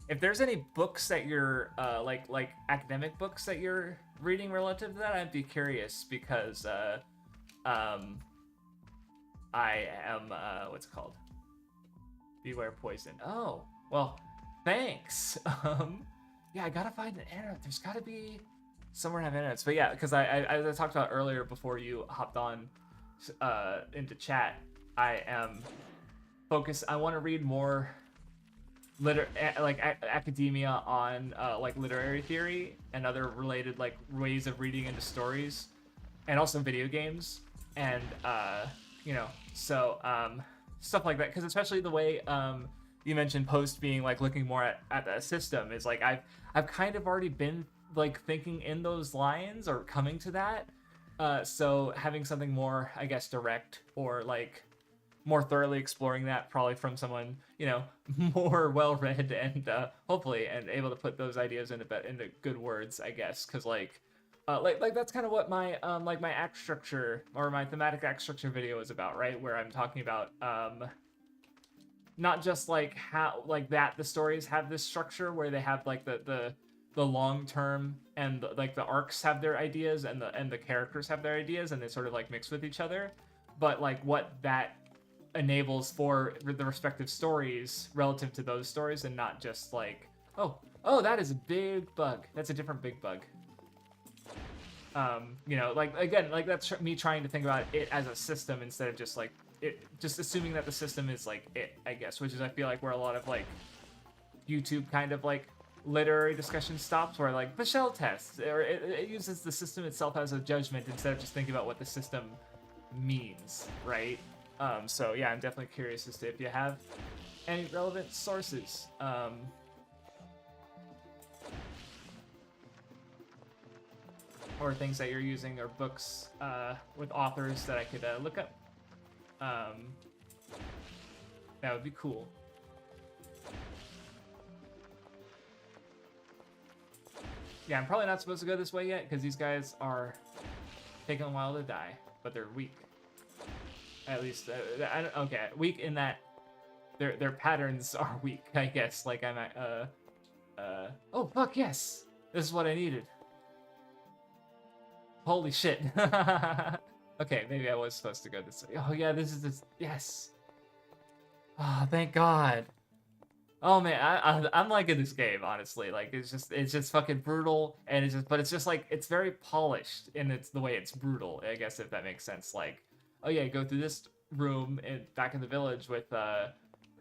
If there's any books that you're like academic books that you're reading relative to that, I'd be curious because I am what's it called? Beware poison. Oh, well, thanks. Yeah, I gotta find an antidote. There's gotta be somewhere to have antidotes. But yeah, because as I talked about earlier before you hopped on into chat, I am focused. I want to read more academia on like literary theory and other related like ways of reading into stories, and also video games, and stuff like that. Because especially the way you mentioned post being like looking more at the system is like I've kind of already been like thinking in those lines or coming to that. So having something more, I guess, direct or like more thoroughly exploring that probably from someone, more well-read and hopefully and able to put those ideas into good words, I guess. Because like that's kind of what my my act structure or my thematic act structure video is about, right? Where I'm talking about not just like how like that the stories have this structure where they have like the long term and like the arcs have their ideas and the characters have their ideas and they sort of like mix with each other. but like what that enables for the respective stories relative to those stories, and not just like, oh, that is a big bug. That's a different big bug. You know, like, again, like, that's me trying to think about it as a system instead of just like just assuming that the system is like it, I guess, which is, I feel like, where a lot of like YouTube kind of like literary discussion stops, where like the shell test, or it uses the system itself as a judgment instead of just thinking about what the system means, right? So yeah, I'm definitely curious as to if you have any relevant sources. Or things that you're using, or books with authors that I could look up. That would be cool. Yeah, I'm probably not supposed to go this way yet, because these guys are taking a while to die, but they're weak. At least, okay, weak in that their patterns are weak, I guess. Like, I'm at, oh, fuck, yes! This is what I needed. Holy shit. Okay, maybe I was supposed to go this way. Oh yeah, this is this. Yes. Oh, thank God. Oh man, I'm liking this game, honestly. Like, it's just fucking brutal, and it's just like, it's very polished in the way it's brutal, I guess, if that makes sense. Like, oh yeah, go through this room and back in the village with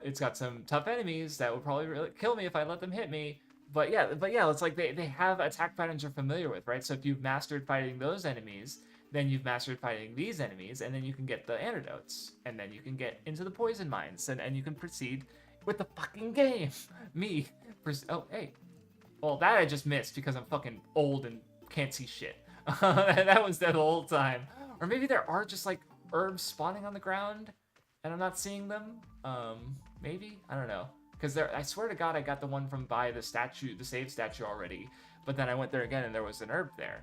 it's got some tough enemies that would probably really kill me if I let them hit me. But yeah, it's like they have attack patterns you're familiar with, right? So if you've mastered fighting those enemies, then you've mastered fighting these enemies, and then you can get the antidotes, and then you can get into the poison mines, and you can proceed with the fucking game. Oh, hey. Well, that I just missed because I'm fucking old and can't see shit. That was there the whole time. Or maybe there are just like herbs spawning on the ground, and I'm not seeing them. Maybe? I don't know. Because I swear to God, I got the one from by the statue, the save statue already. But then I went there again and there was an herb there.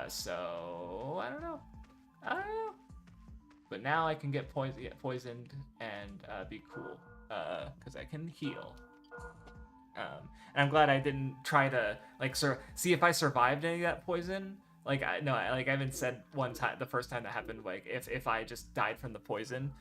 So I don't know. But now I can get poisoned and be cool. Because I can heal. And I'm glad I didn't try to like see if I survived any of that poison. Like I haven't said one time, the first time that happened, like if I just died from the poison,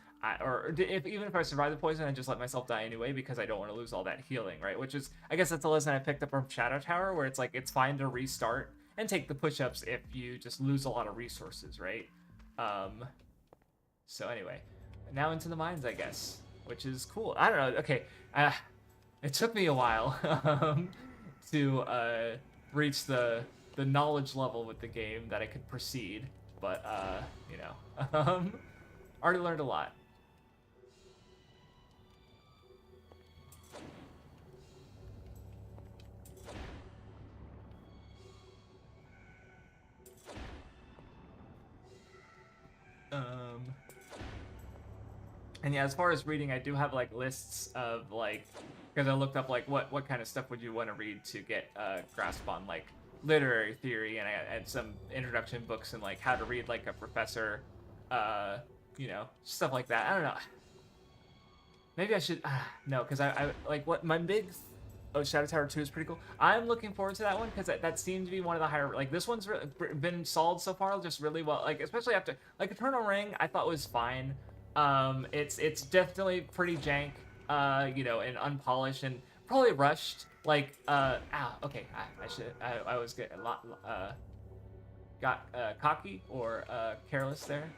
even if I survived the poison, I just let myself die anyway because I don't want to lose all that healing, right? Which is, I guess that's a lesson I picked up from Shadow Tower, where it's like, it's fine to restart and take the push-ups if you just lose a lot of resources, right? So anyway, now into the mines, I guess, which is cool. I don't know. Okay, it took me a while to reach the knowledge level with the game that I could proceed, but you know, already learned a lot. And yeah, as far as reading, I do have like lists of like, because I looked up like what kind of stuff would you want to read to get a grasp on like literary theory, and I had some introduction books and like how to read like a professor, you know, stuff like that. I don't know. Maybe I should no, because I like what my big. Oh, Shadow Tower 2 is pretty cool. I'm looking forward to that one because that seemed to be one of the higher. Like, this one's been solid so far, just really well. Like, especially after like Eternal Ring, I thought was fine. It's definitely pretty jank, you know, and unpolished and probably rushed. Like, okay, I was getting a lot, got cocky or careless there.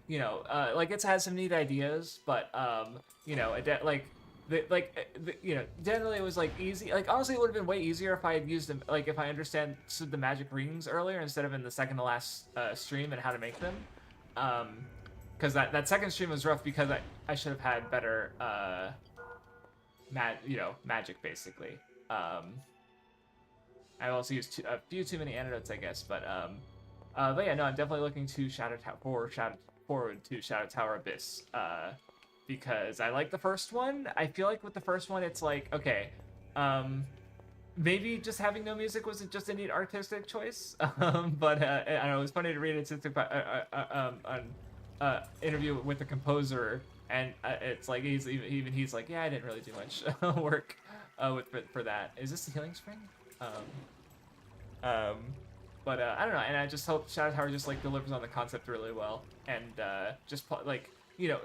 You know, like it's had some neat ideas, but you know, you know, generally it was like easy. Like honestly, it would have been way easier if I had used them. Like if I understood the magic rings earlier instead of in the second to last stream and how to make them. Because that second stream was rough because I should have had better magic basicly. I also used a few too many antidotes, I guess. But yeah, no, I'm definitely looking to forward to Shadow Tower Abyss. Because I like the first one. I feel like with the first one, it's like, okay, maybe just having no music was just a neat artistic choice. But I don't know, it was funny to read an interview with the composer, and it's like he's like, yeah, I didn't really do much work for that. Is this the healing spring? But I don't know, and I just hope Shadow Tower just like delivers on the concept really well, and just like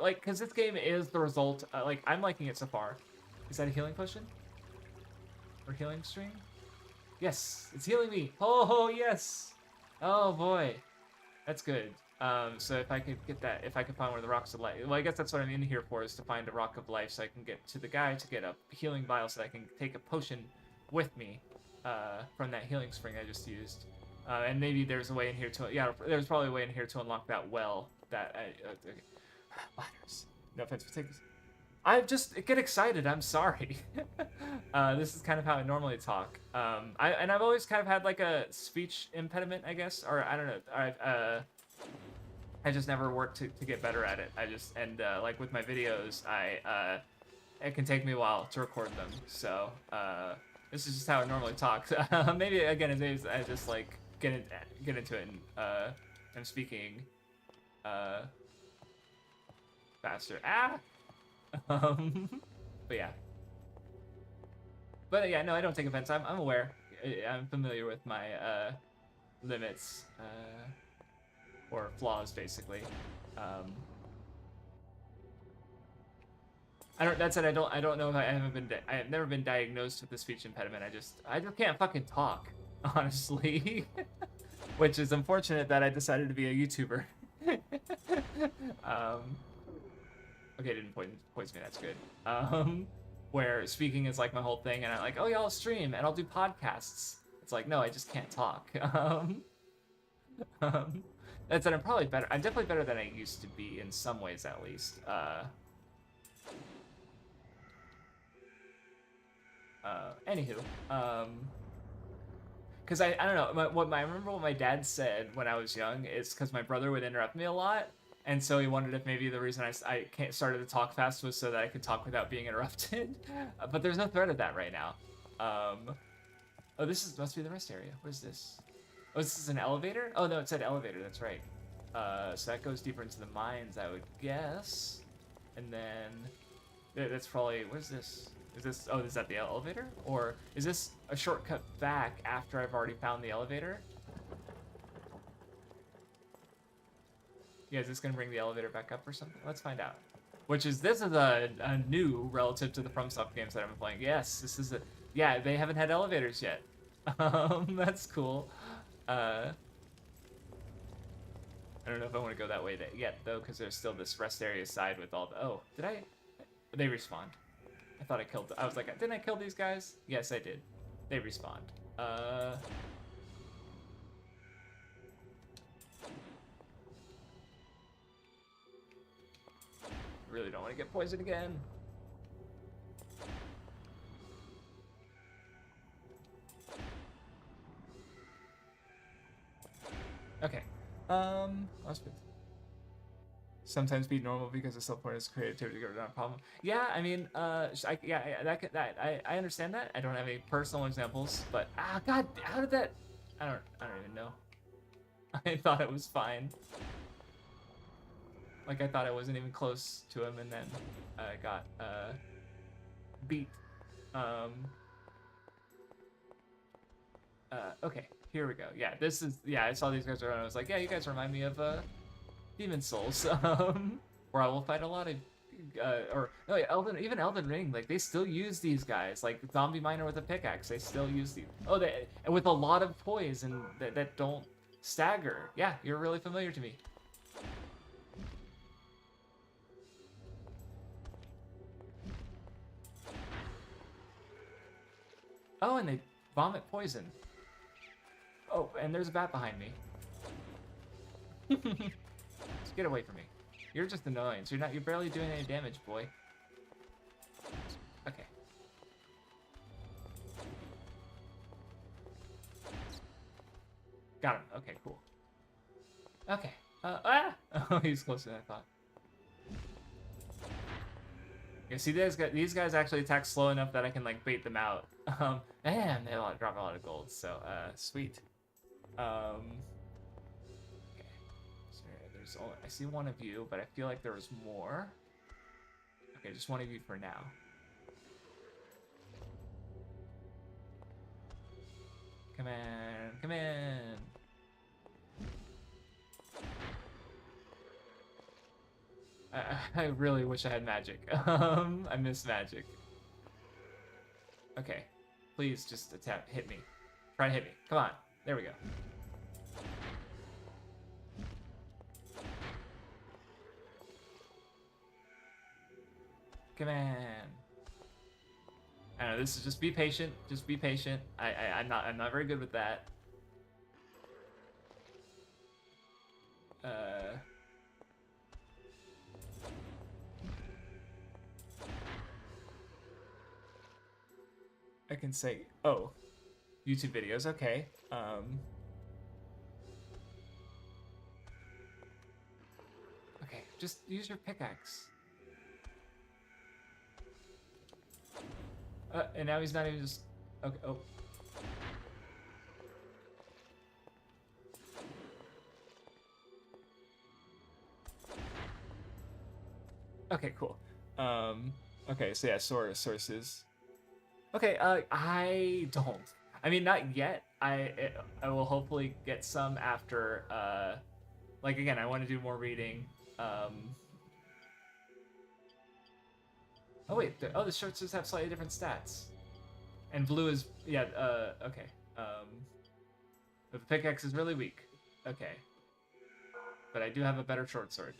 like because this game is the result. Like I'm liking it so far. Is that a healing potion or healing stream? Yes, it's healing me. Oh yes. Oh boy, that's good. So if I could get that, if I could find one of the rocks of life, well, I guess that's what I'm in here for, is to find a rock of life so I can get to the guy to get a healing vial so that I can take a potion with me from that healing spring I just used. And maybe there's a way in here to, yeah, there's probably a way in here to unlock that well that okay. Ladders. No offense for taking this. I just get excited. I'm sorry. This is kind of how I normally talk. I've always kind of had like a speech impediment, I guess, or I don't know. I just never worked to get better at it. I just like with my videos, it can take me a while to record them. So this is just how I normally talk. Maybe again, I just like get into it and I'm speaking faster. But yeah. But yeah, no, I don't take offense. I'm aware. I'm familiar with my limits or flaws, basically. That said, I don't know if I have never been diagnosed with a speech impediment. I just can't fucking talk, honestly. Which is unfortunate that I decided to be a YouTuber. Okay, didn't poison me. That's good. Where speaking is like my whole thing, and I'm like, oh yeah, I'll stream and I'll do podcasts. It's like, no, I just can't talk. That said, I'm probably better. I'm definitely better than I used to be in some ways, at least. Anywho, because I don't know. I remember what my dad said when I was young is because my brother would interrupt me a lot. And so he wondered if maybe the reason I started to talk fast was so that I could talk without being interrupted. But there's no threat of that right now. Oh, must be the rest area. What is this? Oh, this is an elevator? Oh, no, it said elevator. That's right. So that goes deeper into the mines, I would guess. And then that's probably, what is this? Is that the elevator? Or is this a shortcut back after I've already found the elevator? Yeah, is this gonna bring the elevator back up or something? Let's find out. This is a new relative to the FromSoft games that I've been playing. Yes, this is yeah, they haven't had elevators yet. That's cool. I don't know if I want to go that way yet though, because there's still this rest area side with all the, oh, they respawned. I thought I killed, I was like, didn't I kill these guys? Yes, I did. They respawned. Really don't want to get poisoned again. Okay. Sometimes be normal because the self-point is creativity or not a problem. Yeah, I mean, I understand that. I don't have any personal examples, but God, how did that? I don't even know. I thought it was fine. Like, I thought I wasn't even close to him, and then I got beat. Okay, here we go. Yeah, I saw these guys around, and I was like, yeah, you guys remind me of Demon Souls, where I will fight a lot of, even Elden Ring, like, they still use these guys, like, Zombie Miner with a pickaxe, they still use these. Oh, and with a lot of poison that don't stagger. Yeah, you're really familiar to me. Oh, and they vomit poison. Oh, and there's a bat behind me. Just get away from me. You're just annoying. So you're barely doing any damage, boy. Okay. Got him. Okay, cool. Okay. Oh, he's closer than I thought. Yeah, see, these guys actually attack slow enough that I can like bait them out. And they drop a lot of gold, so sweet. Okay. So I see one of you, but I feel like there was more. Okay, just one of you for now. Come on, come in. I really wish I had magic. I miss magic. Okay. Please just attempt. Hit me. Try to hit me. Come on. There we go. Come on. I don't know, this is just be patient. Just be patient. I'm not very good with that. I can say, oh, YouTube videos, okay. Okay, just use your pickaxe. And now he's not even just, okay, oh. Okay, cool. Okay, so yeah, sources. Okay, I don't. I mean, not yet. I will hopefully get some after, like, again, I want to do more reading. Oh, wait, the shirts just have slightly different stats. And blue is, yeah, okay. The pickaxe is really weak. Okay. But I do have a better short sword.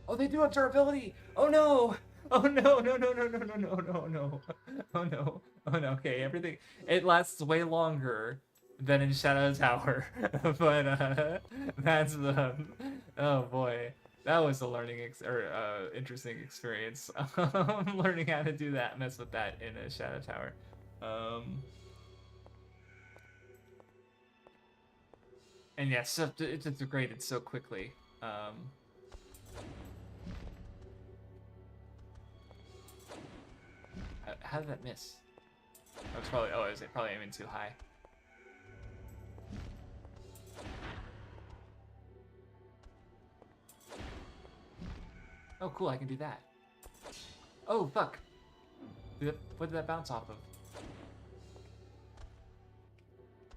Oh, they do have durability! Oh, no! Oh, no, no, no, no, no, no, no, no, no. Oh, no. Oh, no, okay, everything... It lasts way longer than in Shadow Tower. But, that's the... Oh, boy. That was a learning interesting experience. Learning how to do that, mess with that in a Shadow Tower. And yeah, so it degraded so quickly. How did that miss? I was probably, I was probably aiming too high. Oh, cool, I can do that. Oh, fuck. What did that bounce off of?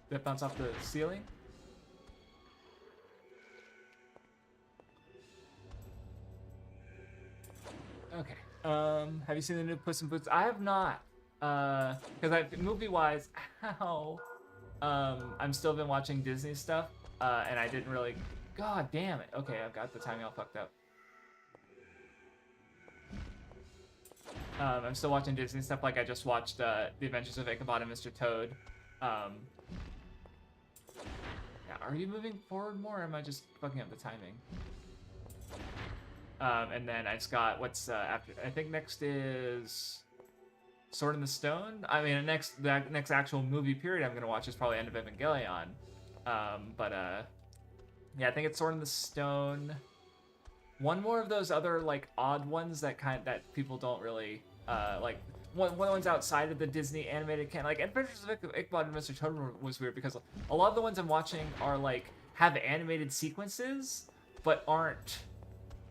Did that bounce off the ceiling? Okay. Have you seen the new Puss in Boots? I have not. Because movie-wise, how? I'm still been watching Disney stuff, and I didn't really. God damn it. Okay, I've got the timing all fucked up. I'm still watching Disney stuff. Like I just watched The Adventures of Ichabod and Mr. Toad. Yeah, are you moving forward more, or am I just fucking up the timing? And then I just got what's after. I think next is Sword in the Stone. I mean, the next actual movie period I'm gonna watch is probably End of Evangelion. Yeah, I think it's Sword in the Stone. One more of those other like odd ones that that people don't really like. One of the ones outside of the Disney animated canon, like Adventures of Ichabod and Mr. Toad was weird because a lot of the ones I'm watching are like have animated sequences but aren't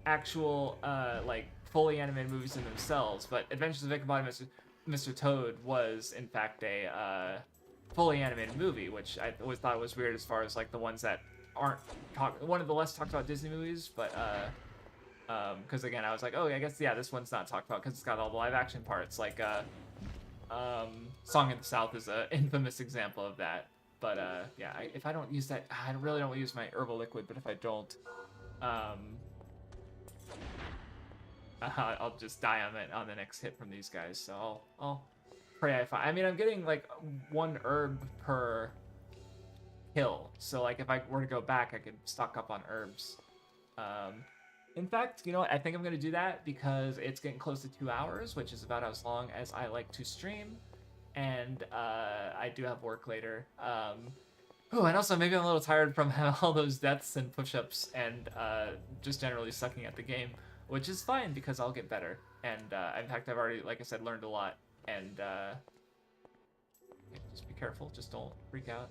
actual like fully animated movies in themselves. But Adventures of Ichabod and Mr. Toad was in fact a fully animated movie, which I always thought was weird as far as like the ones that aren't one of the less talked about Disney movies, but because again I was like, oh, I guess yeah, this one's not talked about because it's got all the live action parts. Like Song of the South is an infamous example of that. But yeah, if I don't use that, I really don't use my herbal liquid. But if I don't, I'll just die on the next hit from these guys. So I'll pray I find. I mean, I'm getting like one herb per kill. So like if I were to go back, I could stock up on herbs. In fact, you know what? I think I'm going to do that because it's getting close to 2 hours, which is about as long as I like to stream. And I do have work later. Oh, and also maybe I'm a little tired from all those deaths and push-ups and just generally sucking at the game, which is fine because I'll get better. And in fact, I've already, like I said, learned a lot. And yeah, just be careful. Just don't freak out.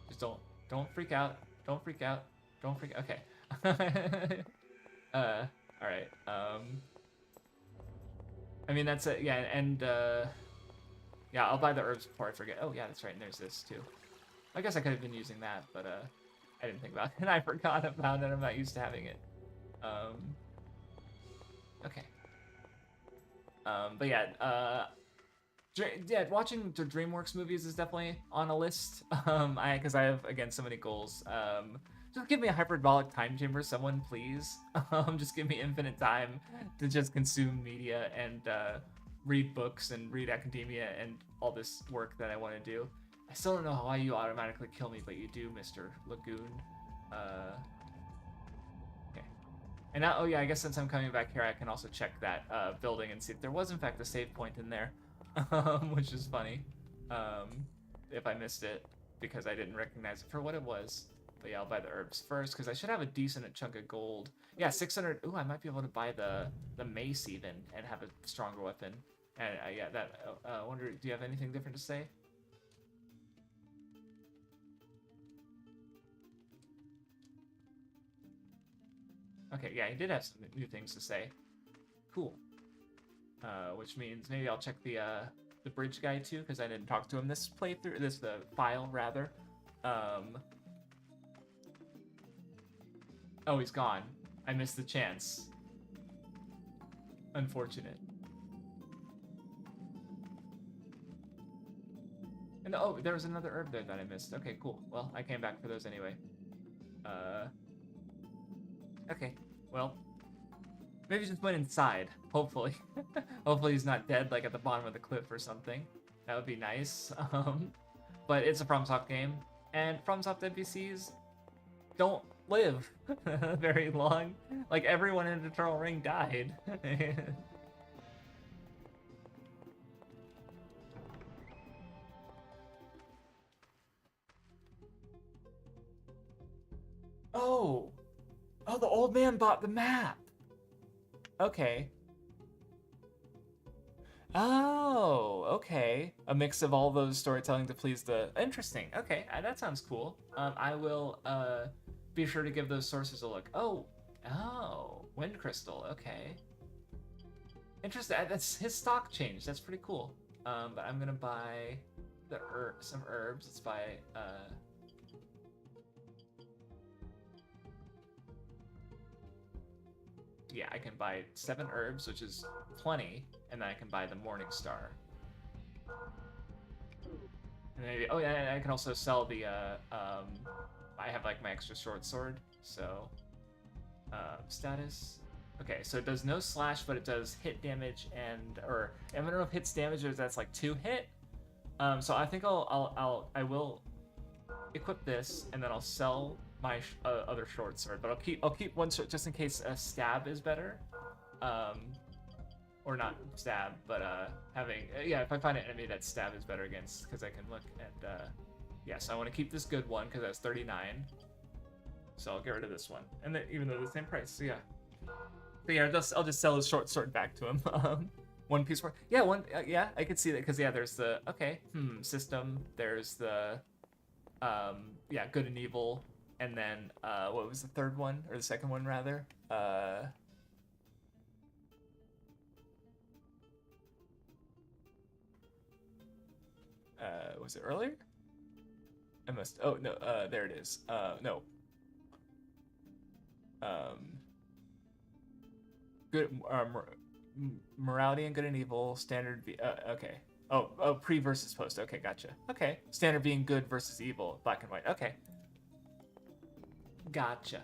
Just don't freak out. Don't freak out. Don't freak out. Okay. All right. I mean, that's it. Yeah, and yeah, I'll buy the herbs before I forget. Oh, yeah, that's right. And there's this too. I guess I could have been using that, but I didn't think about it, and I forgot about it. I'm not used to having it. Okay. But yeah, yeah, watching the DreamWorks movies is definitely on a list. Because I have again so many goals. Just give me a hyperbolic time chamber, someone please. Just give me infinite time to just consume media and read books and read academia and all this work that I want to do. I still don't know why you automatically kill me, but you do, Mr. Lagoon. Okay. And now, oh yeah, I guess since I'm coming back here, I can also check that building and see if there was in fact a save point in there, which is funny. If I missed it because I didn't recognize it for what it was. But yeah, I'll buy the herbs first because I should have a decent chunk of gold. Yeah, 600. Ooh, I might be able to buy the mace even and have a stronger weapon. And yeah, that. I wonder, do you have anything different to say? Okay, yeah, he did have some new things to say. Cool. Which means maybe I'll check the bridge guy too because I didn't talk to him this playthrough. The file rather. Oh, he's gone. I missed the chance. Unfortunate. And oh, there was another herb there that I missed. Okay, cool. Well, I came back for those anyway. Okay, well, maybe just went inside. Hopefully, hopefully he's not dead like at the bottom of the cliff or something. That would be nice. But it's a FromSoft game, and FromSoft NPCs don't live very long. Like everyone in Eternal Ring died. Oh, oh, the old man bought the map. Okay. Oh, okay. A mix of all those storytelling to please the. Interesting. Okay, that sounds cool. I will be sure to give those sources a look. Oh, wind crystal. Okay. Interesting. That's his stock change. That's pretty cool. But I'm gonna buy some herbs. Let's buy yeah, I can buy 7 herbs, which is plenty, and then I can buy the Morning Star. And maybe, oh yeah, I can also sell the, I have like my extra short sword, so, status. Okay, so it does no slash, but it does hit damage and, or, I don't know if hits damage or if that's like 2 hit. So I think I will equip this, and then I'll sell my other short sword, but I'll keep one sword just in case a stab is better, or not stab, but having yeah, if I find an enemy that stab is better against, because I can look and yeah, so I want to keep this good one because that's 39, so I'll get rid of this one, and then even though they're the same price, so yeah, but yeah, I'll just sell his short sword back to him. One piece worth, yeah, yeah, I could see that because yeah, there's the system, there's the yeah, good and evil. And then, what was the third one? Or the second one, rather? Was it earlier? I must... Oh, no, there it is. No. Good... morality and good and evil, standard... okay. Oh, pre versus post. Okay, gotcha. Okay. Standard being good versus evil, black and white. Okay. Gotcha.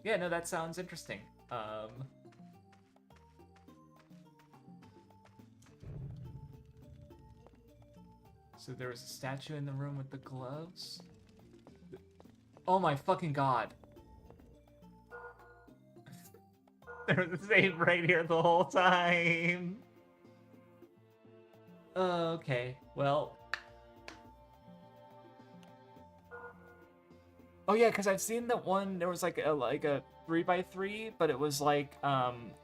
Yeah, no, that sounds interesting. So there was a statue in the room with the gloves? Oh my fucking god. There was a save right here the whole time. Okay, well... Oh yeah, because I've seen that one. There was like a 3x3, but it was like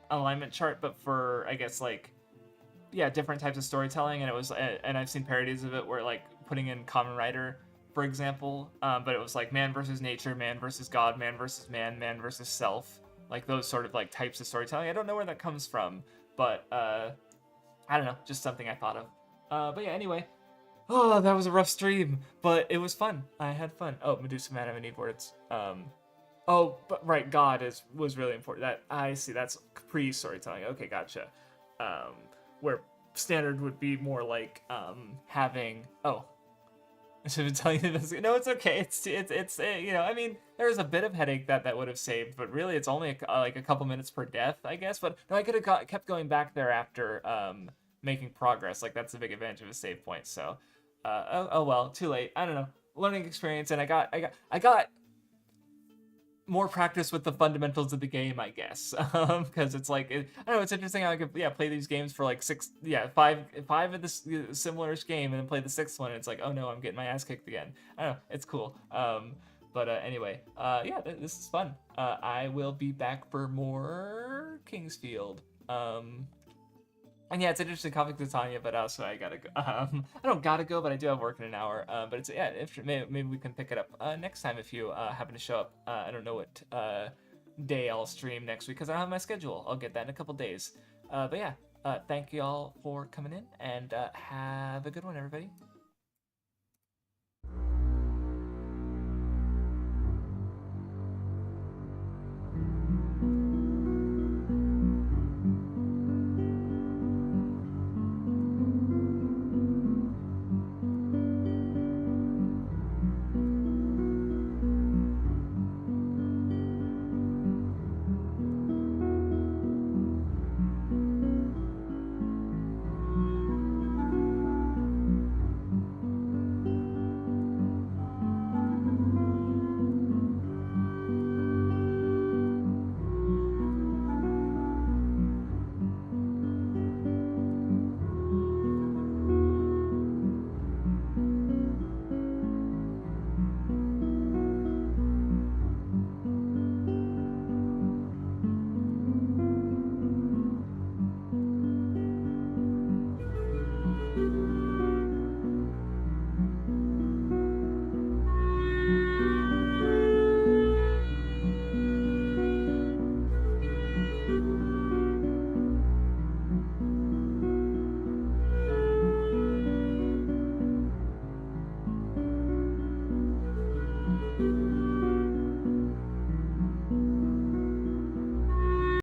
alignment chart, but for I guess like yeah, different types of storytelling, and it was and I've seen parodies of it where like putting in Kamen Rider, for example, but it was like man versus nature, man versus God, man versus man, man versus self, like those sort of like types of storytelling. I don't know where that comes from, but I don't know, just something I thought of. But yeah, anyway. Oh, that was a rough stream, but it was fun. I had fun. Oh, Medusa Man, I have any words. Oh, but right, God was really important. That I see. That's pre-storytelling. Okay, gotcha. Um, where standard would be more like having. Oh, I should have been telling you this. No, it's okay. It's you know. I mean, there was a bit of headache that would have saved, but really, it's only like a couple minutes per death, I guess. But no, I could have kept going back there after making progress. Like that's a big advantage of a save point. So, oh well, too late. I don't know. Learning experience, and I got more practice with the fundamentals of the game, I guess, because it's like I don't know. It's interesting how I could play these games for like five of this similar game, and then play the sixth one. And it's like, oh no, I'm getting my ass kicked again. I don't know. It's cool. But anyway, yeah, this is fun. I will be back for more Kingsfield. And yeah, it's an interesting conflict with Tanya, but also I gotta go. I don't gotta go, but I do have work in an hour. But it's maybe we can pick it up next time if you happen to show up. I don't know what day I'll stream next week because I don't have my schedule. I'll get that in a couple days. But yeah, thank you all for coming in and have a good one, everybody.